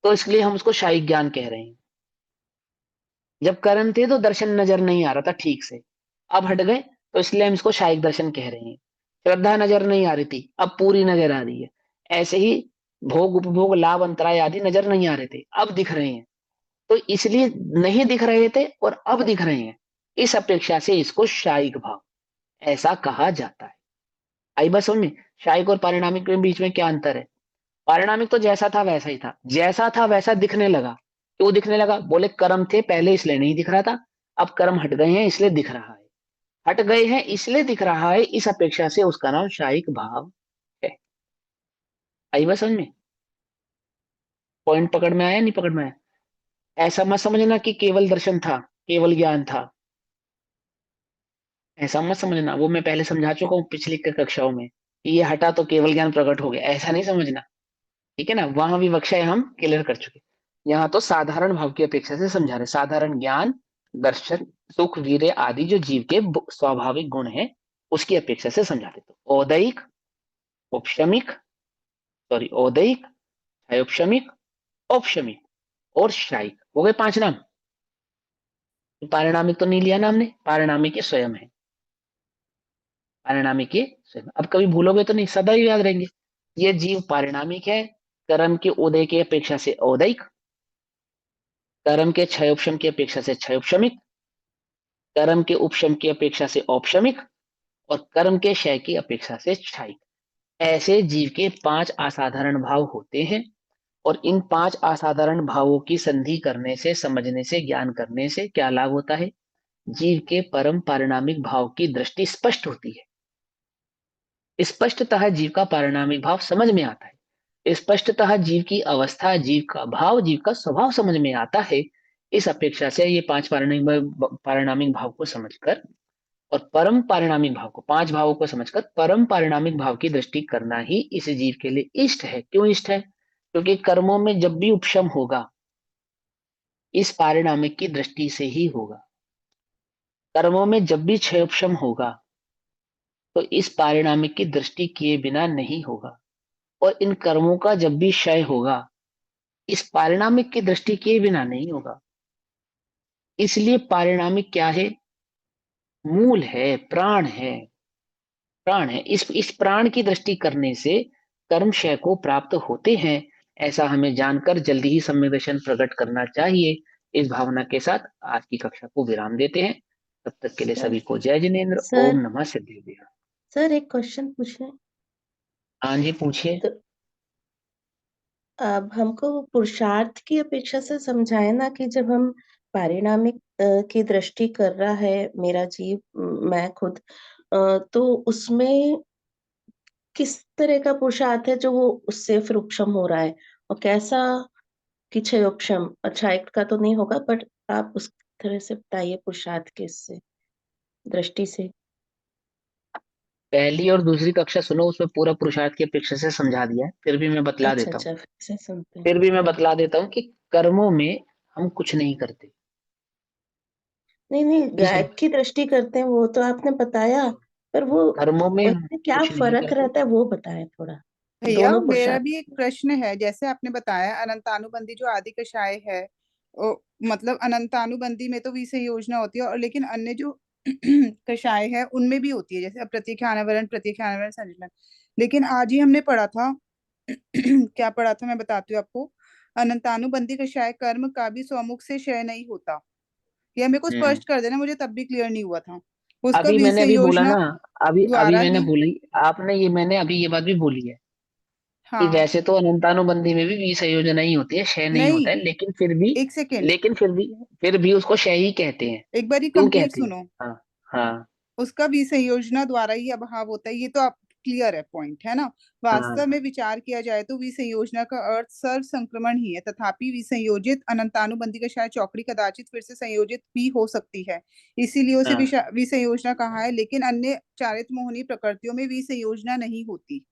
तो इसलिए हम उसको शायिक ज्ञान कह रहे हैं। जब कर्म थे तो दर्शन नजर नहीं आ रहा था ठीक से, अब हट गए तो इसलिए हम इसको शायिक दर्शन कह रहे हैं। श्रद्धा नजर नहीं आ रही थी, अब पूरी नजर आ रही है। ऐसे ही भोग, उपभोग, लाभ, अंतराय आदि नजर नहीं आ रहे थे, अब दिख रहे हैं। तो इसलिए नहीं दिख रहे थे और अब दिख रहे हैं, इस अपेक्षा से इसको शायिक भाव ऐसा कहा जाता है। आई बात समझ में? शायिक और पारिणामिक के बीच में क्या अंतर है? पारिणामिक तो जैसा था वैसा ही था, जैसा था वैसा दिखने लगा। क्यों दिखने लगा? बोले कर्म थे पहले इसलिए नहीं दिख रहा था, अब कर्म हट गए हैं इसलिए दिख रहा है। हट गए हैं इसलिए दिख रहा है, इस अपेक्षा से उसका नाम शायिक भाव है। आई बात समझ में? पॉइंट पकड़ में आया नहीं पकड़ में आया? ऐसा मत समझना कि केवल दर्शन था, केवल ज्ञान था, ऐसा मत समझना। वो मैं पहले समझा चुका हूँ पिछली कक्षाओं में कि ये हटा तो केवल ज्ञान प्रकट हो गया, ऐसा नहीं समझना, ठीक है ना। वहां विवक्षाएं हम क्लियर कर चुके। यहाँ तो साधारण भाव की अपेक्षा से समझा रहे। साधारण ज्ञान, दर्शन, सुख, वीर्य आदि जो जीव के स्वाभाविक गुण है उसकी अपेक्षा से समझा रहे। तो औदैहिक, उपशमिक, सॉरी औदैहिक, उपशमिक, औपशमिक और शायिक हो गए 5 नाम। पारिणामिक तो नहीं लिया ना हमने, पारिणामिक ये स्वयं है, पारिणामिक ये स्वयं। अब कभी भूलोगे तो नहीं, सदा ही याद रहेंगे। ये जीव पारिणामिक है, कर्म के उदय की अपेक्षा से औदैहिक, कर्म के क्षय उपशम की अपेक्षा से क्षय उपशमिक, कर्म के उपशम की अपेक्षा से औपशमिक और कर्म के क्षय की अपेक्षा से क्षयिक। ऐसे जीव के 5 असाधारण भाव होते हैं। और इन 5 असाधारण भावों की संधि करने से, समझने से, ज्ञान करने से क्या लाभ होता है? जीव के परम पारिणामिक भाव की दृष्टि स्पष्ट होती है। स्पष्टतः जीव का पारिणामिक भाव समझ में आता है। स्पष्टतः जीव की अवस्था, जीव का भाव, जीव का स्वभाव समझ में आता है। इस अपेक्षा से ये 5 पारिणामिक भाव को समझकर और परम पारिणामिक भाव को, 5 भावों को समझकर परम पारिणामिक भाव की दृष्टि करना ही इस जीव के लिए इष्ट है। क्यों इष्ट है? क्योंकि कर्मों में जब भी उपशम होगा इस पारिणामिक की दृष्टि से ही होगा। कर्मों में जब भी क्षय उपशम होगा तो इस पारिणामिक की दृष्टि किए बिना नहीं होगा, और इन कर्मों का जब भी क्षय होगा इस पारिणामिक की दृष्टि किए बिना नहीं होगा। इसलिए पारिणामिक क्या है? मूल है, प्राण है, प्राण है। इस प्राण की दृष्टि करने से कर्म क्षय को प्राप्त होते हैं, ऐसा हमें जानकर जल्दी ही सम्यक दर्शन प्रकट करना चाहिए। इस भावना के साथ आज की कक्षा को विराम देते हैं। तब तक के लिए
सर
सभी को जय जिनेन्द्र।
सर
ओम नमः सिद्धेश्वराय।
सर एक क्वेश्चन पूछे
हाँ जी, पूछिए।
तो अब हमको पुरुषार्थ की अपेक्षा से समझाए ना कि जब हम पारिणामिक की दृष्टि कर रहा है मेरा जीव, मैं खुद, तो उसमें किस तरह का पुरुषार्थ है जो वो उससे फिर उपशम हो रहा है, और कैसा कि क्षय उपशम, अच्छा एक का तो नहीं होगा, बट आप उस तरह से बताइए पुरुषार्थ के इससे दृष्टि से।
पहली और दूसरी कक्षा सुनो, उसमें पूरा पुरुषार्थ की अपेक्षा से समझा दिया है, फिर भी मैं बतला
अच्छा
देता हूँ।
अच्छा, फिर से सुनते हैं।
फिर भी मैं बतला देता हूँ कि कर्मों में हम कुछ नहीं करते।
नहीं नहीं,
इस
गायक की दृष्टि करते हैं वो तो आपने बताया, पर वो
कर्मों में हम
उसमें क्या
कुछ नहीं
फर्क
करते।
रहता है वो बताएं थोड़ा,
भैया
दोनों
मेरा
पुरुषार्थ।
भी एक प्रश्न है। जैसे आपने बताया अनंतानुबंधी जो आदि कषाय है, मतलब अनंतानुबंधी में तो विसंयोजना होती है, और लेकिन अन्य जो कषाय है उनमें भी होती है, जैसे अप्रत्यक्षानावरण, प्रत्यक्षानावरण, संचलन। लेकिन आज ही हमने पढ़ा था क्या पढ़ा था मैं बताती हूँ आपको। अनंतानुबंधी कषाय कर्म का भी स्वमुख से क्षय नहीं होता। यह मेरे को
हम्म
स्पष्ट कर देना, मुझे तब भी क्लियर नहीं हुआ था। उसका
अभी मैंने अभी बोला
विसंयोजना
ना, अभी अभी
द्वारा
मैंने
ही।
बोली, आपने ये, मैंने अभी ये बात भी बोली है कि
हाँ।
वैसे तो अनंतानुबंधी में भी विसंयोजन ही होती है, क्षय नहीं
नहीं,
होता है, लेकिन फिर भी,
एक सेकेंड,
लेकिन फिर भी उसको क्षय ही कहते हैं।
एक बार
क्यों
कंप्लीट
कहते हैं?
सुनो।
हाँ हाँ
उसका विसंयोजना द्वारा ही अभाव होता है, ये तो आप क्लियर है, पॉइंट है ना। वास्तव में
हाँ
विचार किया जाए तो विसंयोजना का अर्थ सर्व संक्रमण ही है, तथापि विसंयोजित अनंतानुबंधी का शायद चौकड़ी कदाचित फिर से संयोजित भी हो सकती है, इसीलिए उसे
हाँ
विसंयोजना कहा है। लेकिन अन्य चारित मोहनी प्रकृतियों में विसंयोजना नहीं होती।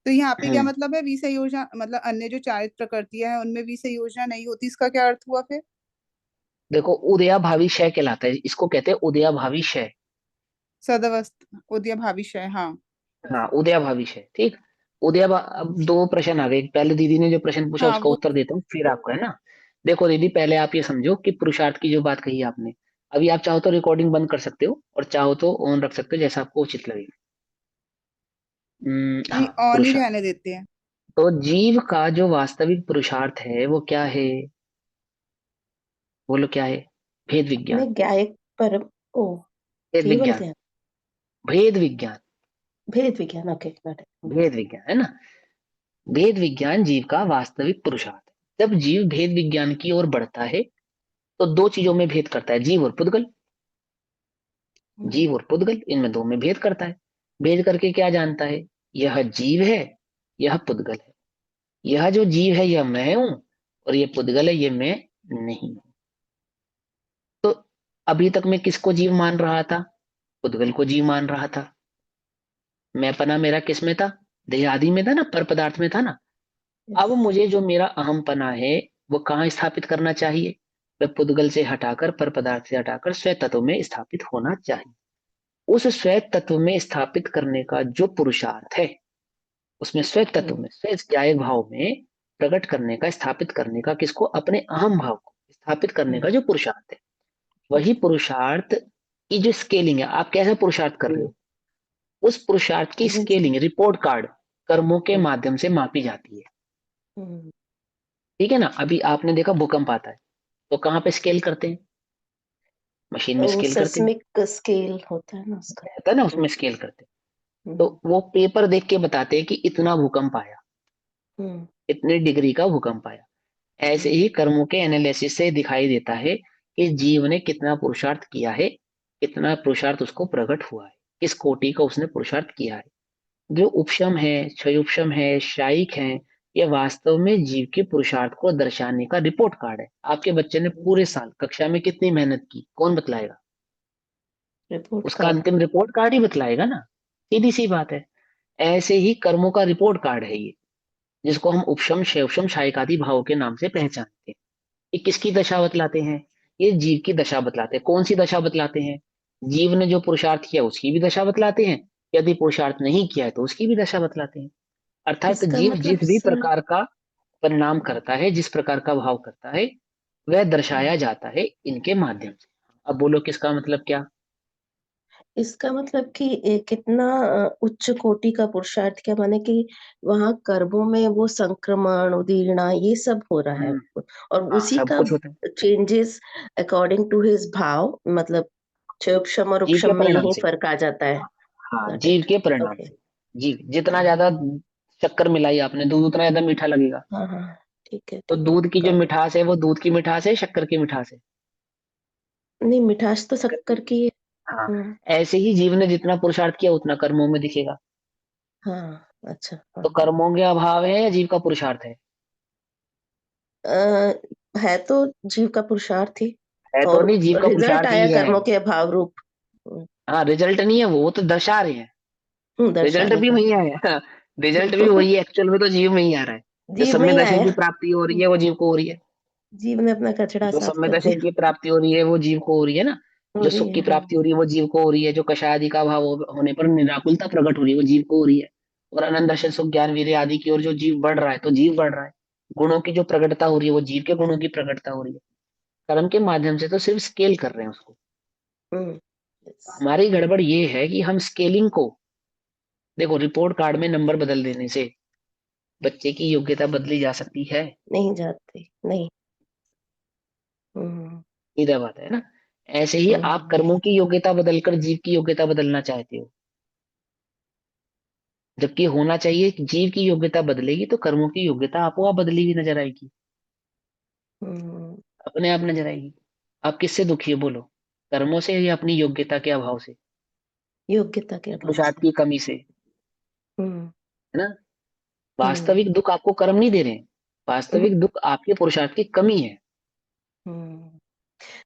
तो यहाँ पे क्या
हम्म
मतलब है? विसंयोजना मतलब अन्य जो चारित प्रकृतियां हैं उनमें विसंयोजना नहीं होती, इसका क्या अर्थ हुआ फिर?
देखो, उदयाभावी क्षय कहलाता है, इसको कहते हैं उदयाभावी क्षय।
सदवस्थ उदय भाविशय, हाँ।
हाँ, उदयाभावी क्षय, ठीक। अब दो प्रश्न आ गए, पहले दीदी ने जो प्रश्न पूछा
हाँ
उसका
वो
उत्तर देता हूँ, फिर आपको, है ना। देखो दीदी, पहले आप ये समझो कि पुरुषार्थ की जो बात कही आपने, अभी आप चाहो तो रिकॉर्डिंग बंद कर सकते हो और चाहो तो ऑन रख सकते हो, जैसा आपको उचित लगे।
नहीं,
हाँ,
ऑन ही
पुरुषार्थ।
रहने देते हैं।
तो जीव का जो वास्तविक पुरुषार्थ है वो क्या है? बोलो क्या है? भेद विज्ञान।
नहीं, गायक परम, ओ
भेद
केवल
विज्ञान।
ज्ञान,
भेद विज्ञान।
भेद विज्ञान, ओके got it।
भेद विज्ञान, है ना। भेद विज्ञान जीव का वास्तविक पुरुषार्थ है। जब जीव भेद विज्ञान की ओर बढ़ता है तो दो चीजों में भेद करता है, जीव और पुद्गल। जीव और पुद्गल, इनमें दो में भेद करता है। भेद करके क्या जानता है? यह जीव है, यह पुद्गल है। यह जो जीव है यह मैं हूं, और यह पुद्गल है ये मैं नहीं हूं। तो अभी तक मैं किसको जीव मान रहा था? पुद्गल को जीव मान रहा था। मैं पना मेरा किस में था? देह आदि में था ना, पर पदार्थ में था ना। अब
Yes।
मुझे जो मेरा अहम पना है वो कहाँ स्थापित करना चाहिए? वह पुद्गल से हटाकर, पर पदार्थ से हटाकर स्व तत्व में स्थापित होना चाहिए। उस स्व तत्व में स्थापित करने का जो पुरुषार्थ है, उसमें स्व तत्व में, स्व ज्ञायक भाव में प्रकट करने का, स्थापित करने का, किसको? अपने अहम भाव को स्थापित करने का जो पुरुषार्थ है, वही पुरुषार्थ की जो स्केलिंग है, आप कैसे पुरुषार्थ कर रहे हो, उस पुरुषार्थ की स्केलिंग, रिपोर्ट कार्ड, कर्मों के माध्यम से मापी जाती है। ठीक है ना। अभी आपने देखा भूकंप आता है तो कहाँ पे स्केल करते हैं? मशीन में
वो
स्केल करते हैं,
सेस्मिक स्केल होता है ना उसका।
रहता है ना, उसमें स्केल करते हैं। तो वो पेपर देख के बताते हैं कि इतना भूकंप आया, इतने डिग्री का भूकंप आया। ऐसे ही कर्मों के एनालिसिस से दिखाई देता है कि जीव ने कितना पुरुषार्थ किया है, कितना पुरुषार्थ उसको प्रकट हुआ है, किस कोटि का उसने पुरुषार्थ किया है। जो उपशम है, क्षय उपशम है, शायिक है, ये वास्तव में जीव के पुरुषार्थ को दर्शाने का रिपोर्ट कार्ड है। आपके बच्चे ने पूरे साल कक्षा में कितनी मेहनत की, कौन बतलाएगा?
रिपोर्ट
उसका
कार्ड।
अंतिम रिपोर्ट कार्ड ही बतलाएगा ना। सीधी सी बात है। ऐसे ही कर्मों का रिपोर्ट कार्ड है ये, जिसको हम उपशम शैवशम शायिकादि भाव के नाम से पहचानते हैं। ये किसकी दशा बतलाते हैं? ये जीव की दशा बतलाते हैं। कौन सी दशा बतलाते हैं? जीव ने जो पुरुषार्थ किया उसकी भी दशा बतलाते हैं, यदि पुरुषार्थ नहीं किया है तो उसकी भी दशा बतलाते हैं। अर्थात
इसका
जीव
मतलब
जिस भी
सर,
प्रकार का परिणाम करता है, जिस प्रकार का भाव करता है, वह दर्शाया जाता है इनके माध्यम से। अब बोलो किसका मतलब क्या?
इसका मतलब कि कितना उच्च कोटि का पुरुषार्थ, क्या माने कि वहाँ कर्मों में वो संक्रमण, उदीर्णा ये सब हो रहा है,
हम्म,
और
हाँ
उसी
सब
का
कुछ होता है
चेंजेस अकॉर्डिंग टू हिज भाव, मतलब क्षोभशम और
जीव के
उपशम में
परिणाम
यही
से।
फर्क आ जाता है।
हाँ,
गॉट
जीव
इट।
के परिणाम
ओके।
से। जीव जितना ज्यादा शक्कर मिलाई आपने, दूध उतना ज्यादा मीठा लगेगा।
हाँ हाँ, ठीक है
तो
ठीक है,
दूध की जो
गॉट इट।
मिठास है वो दूध की मिठास है, शक्कर की मिठास है?
नहीं, मिठास तो
शक्कर
शक्कर
की।
की है।
हाँ।
हम्म,
ऐसे ही जीव ने जितना पुरुषार्थ किया उतना कर्मों में दिखेगा।
हाँ, अच्छा,
तो
हाँ।
कर्मों के अभाव है या जीव का पुरुषार्थ है?
है तो जीव का पुरुषार्थ ही,
है तो
और
नहीं, जीव का
रिजल्ट
पुरुषार्थ
आया
ही है।
कर्मों के अभाव रूप। हम्म,
हाँ, रिजल्ट नहीं है, वो तो दर्शा रहे हैं। रिजल्ट
दर्शाने
भी
का।
वही है। रिजल्ट भी वही है, एक्चुअल में तो जीव में ही आ रहा है। जो
जीव में
सम्य
ही
दर्शन
आया।
की प्राप्ति हो रही है वो जीव को हो रही है।
जीव ने अपना कचड़ा
जो
साफ
सम्य
कर
दर्शन
दिया।
की प्राप्ति हो रही है वो जीव को हो रही है ना।
हो
जो
रही
सुख
है,
की
हाँ।
प्राप्ति हो रही है वो जीव को हो रही है। जो कषाय आदि का भाव होने पर निराकुलता प्रकट हो रही है वो जीव को हो रही है। और अनंत दर्शन सुख ज्ञान वीर्य आदि की ओर जो जीव बढ़ रहा है तो जीव बढ़ रहा है। गुणों की जो प्रकटता हो रही है वो जीव के गुणों की प्रकटता हो रही है। कर्म के माध्यम से तो सिर्फ स्केल कर रहे हैं उसको।
हम्म, yes।
हमारी गड़बड़ ये है कि हम स्केलिंग को, देखो रिपोर्ट कार्ड में नंबर बदल देने से बच्चे की योग्यता बदली जा सकती है?
नहीं जाते, नहीं। हम्म,
सीधा बात है ना। ऐसे ही आप
हम्म,
कर्मों की योग्यता बदलकर जीव की योग्यता बदलना चाहते हो, जबकि होना चाहिए कि जीव की योग्यता बदलेगी तो कर्मों की योग्यता आपको आप बदली हुई नजर आएगी,
हम्म,
अपने आप नजर आएगी। आप किससे दुखी हो बोलो? कर्मों से या अपनी योग्यता के अभाव से?
योग्यता के अभाव
पुरुषार्थ
से।
की कमी से,
हम्म,
है ना।
हम्म,
वास्तविक दुख आपको कर्म नहीं दे रहे हैं।
हम्म,
वास्तविक दुख आपके पुरुषार्थ की कमी है।
हम्म।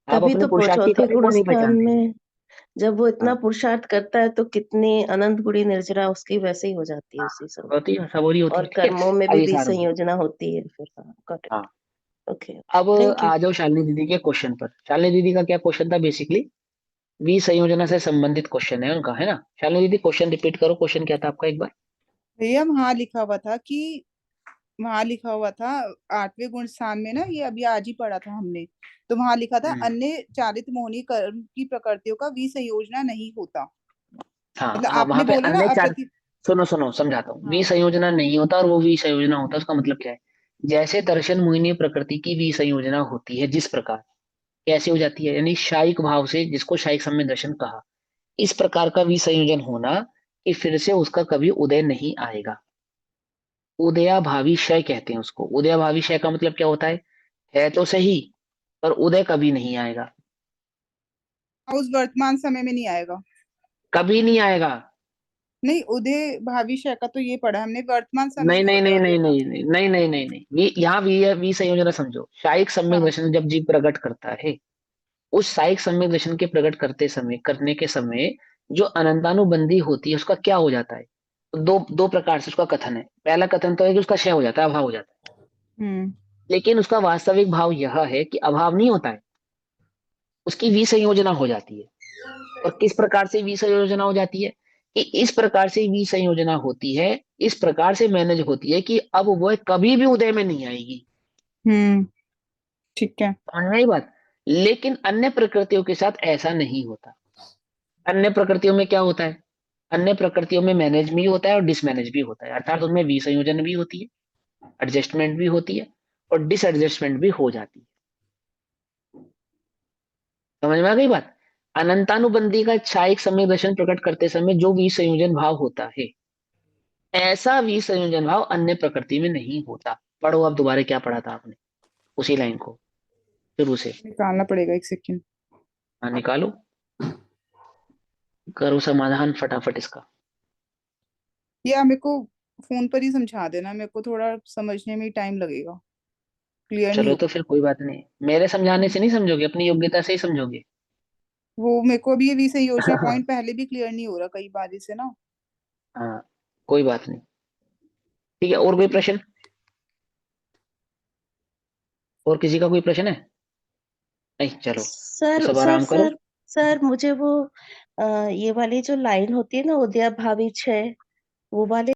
आप
तभी
अपने
तो
पुरुषार्थ की
चौथे
कमी
गुण
को नहीं
स्थान
पहचानते।
में जब वो इतना
हाँ,
पुरुषार्थ करता है तो कितनी अनंत गुणी निर्जरा उसकी वैसे ही हो जाती है उसी समय।
होती है, सब हो रही होती
और
है, ठीक है।
कर्मों में
अब
भी
ये सार हो।
विसंयोजना होती है फिर। हाँ, गॉट
हाँ।
इट। ओके,
अब
थैंक यू।
आ जाओ शालिनी दीदी के क्वेश्चन पर। शालिनी दीदी का क्या क्वेश्चन था? बेसिकली विसंयोजना से संबंधित क्वेश्चन है उनका, है ना। शालिनी दीदी क्वेश्चन रिपीट करो, क्वेश्चन क्या था आपका एक बार?
भैया वहां लिखा हुआ था कि, वहां लिखा हुआ था 8वें गुण स्थान में ना, ये अभी आज ही पढ़ा था हमने, तो वहां लिखा था
हम्म।
अन्य चालित मोहनी कर्म की प्रकृतियों का विसंयोजना नहीं होता।
हाँ
मतलब
हाँ, वहां
आपने
पे
बोला ना
अन्य चार।
अप्रति।
सुनो सुनो, समझाता हूँ।
हाँ।
विसंयोजना नहीं होता और वो विसंयोजना होता है, उसका मतलब क्या है? जैसे दर्शन मोहिनी प्रकृति की विसंयोजना होती है जिस प्रकार, कैसे हो जाती है? यानी शायिक भाव से, जिसको शायिक सम्य दर्शन कहा, इस प्रकार का विसंयोजन होना कि फिर से उसका कभी उदय नहीं आएगा। उदयाभावी क्षय कहते हैं उसको। उदयाभावी क्षय का मतलब क्या होता है तो सही, पर उदय कभी नहीं आएगा।
उस वर्तमान समय में नहीं आएगा।
कभी नहीं आएगा।
नहीं, उदय भविष्य का तो ये पढ़ा हमने, वर्तमान समय
नहीं
में
नहीं
होता है
नहीं
उदय
नहीं
का।
नहीं नहीं नहीं नहीं नहीं नहीं, यहाँ वी संयोजन समझो। शायिक सम्यक
हाँ।
दर्शन जब जीव प्रकट करता है, उस शायिक सम्यक दर्शन के प्रकट करते समय, करने के समय जो अनंतानुबंधी होती है उसका क्या हो जाता है? तो दो प्रकार से उसका कथन है। पहला कथन तो है कि उसका क्षय हो जाता है, अभाव हो जाता है।
हम्म।
लेकिन उसका वास्तविक भाव यह है कि अभाव नहीं होता है, उसकी विसंयोजना हो जाती है। और किस प्रकार से विसंयोजना हो जाती है? कि इस प्रकार से विसंयोजना होती है, इस प्रकार से मैनेज होती है कि अब वह कभी भी उदय में नहीं आएगी।
हम्म। ठीक है।
समझ में आई बात? लेकिन अन्य प्रकृतियों के साथ ऐसा नहीं होता। अन्य प्रकृतियों में क्या होता है? अन्य प्रकृतियों में मैनेज भी होता है और डिसमैनेज भी होता है, अर्थात उनमें विसंयोजन भी होती है, एडजस्टमेंट भी होती है, और डिसएडजस्टमेंट भी हो जाती है। समझ में आ गई बात? अनंतानुबंधी का क्षायिक समय दर्शन प्रकट करते समय जो विसंयोजन भाव होता है, ऐसा विसंयोजन भाव अन्य प्रकृति में नहीं होता। पढ़ो अब दोबारा, क्या पढ़ा था आपने उसी लाइन को शुरू से।
निकालना पड़ेगा, एक सेकंड।
हाँ निकालो, करो समाधान फटाफट इसका।
ये मेरे को फोन पर ही समझा देना, मेरे को थोड़ा समझने में टाइम लगेगा, क्लियर नहीं
चलो
हो।
तो फिर कोई बात नहीं, मेरे समझाने से नहीं समझोगे, अपनी योग्यता से ही समझोगे।
वो मेरे को अभी ये विषय योजना पॉइंट पहले भी क्लियर नहीं हो रहा कई बार इसे ना।
हाँ, कोई बात नहीं। ठीक है, और कोई प्रश्न? और किसी का कोई प्रश्न है? नहीं, चलो तो
सर
सब
सर
आराम करो।
सर सर मुझे वो ये वाली जो लाइन होती है ना, उदया भावी 6, वो वाले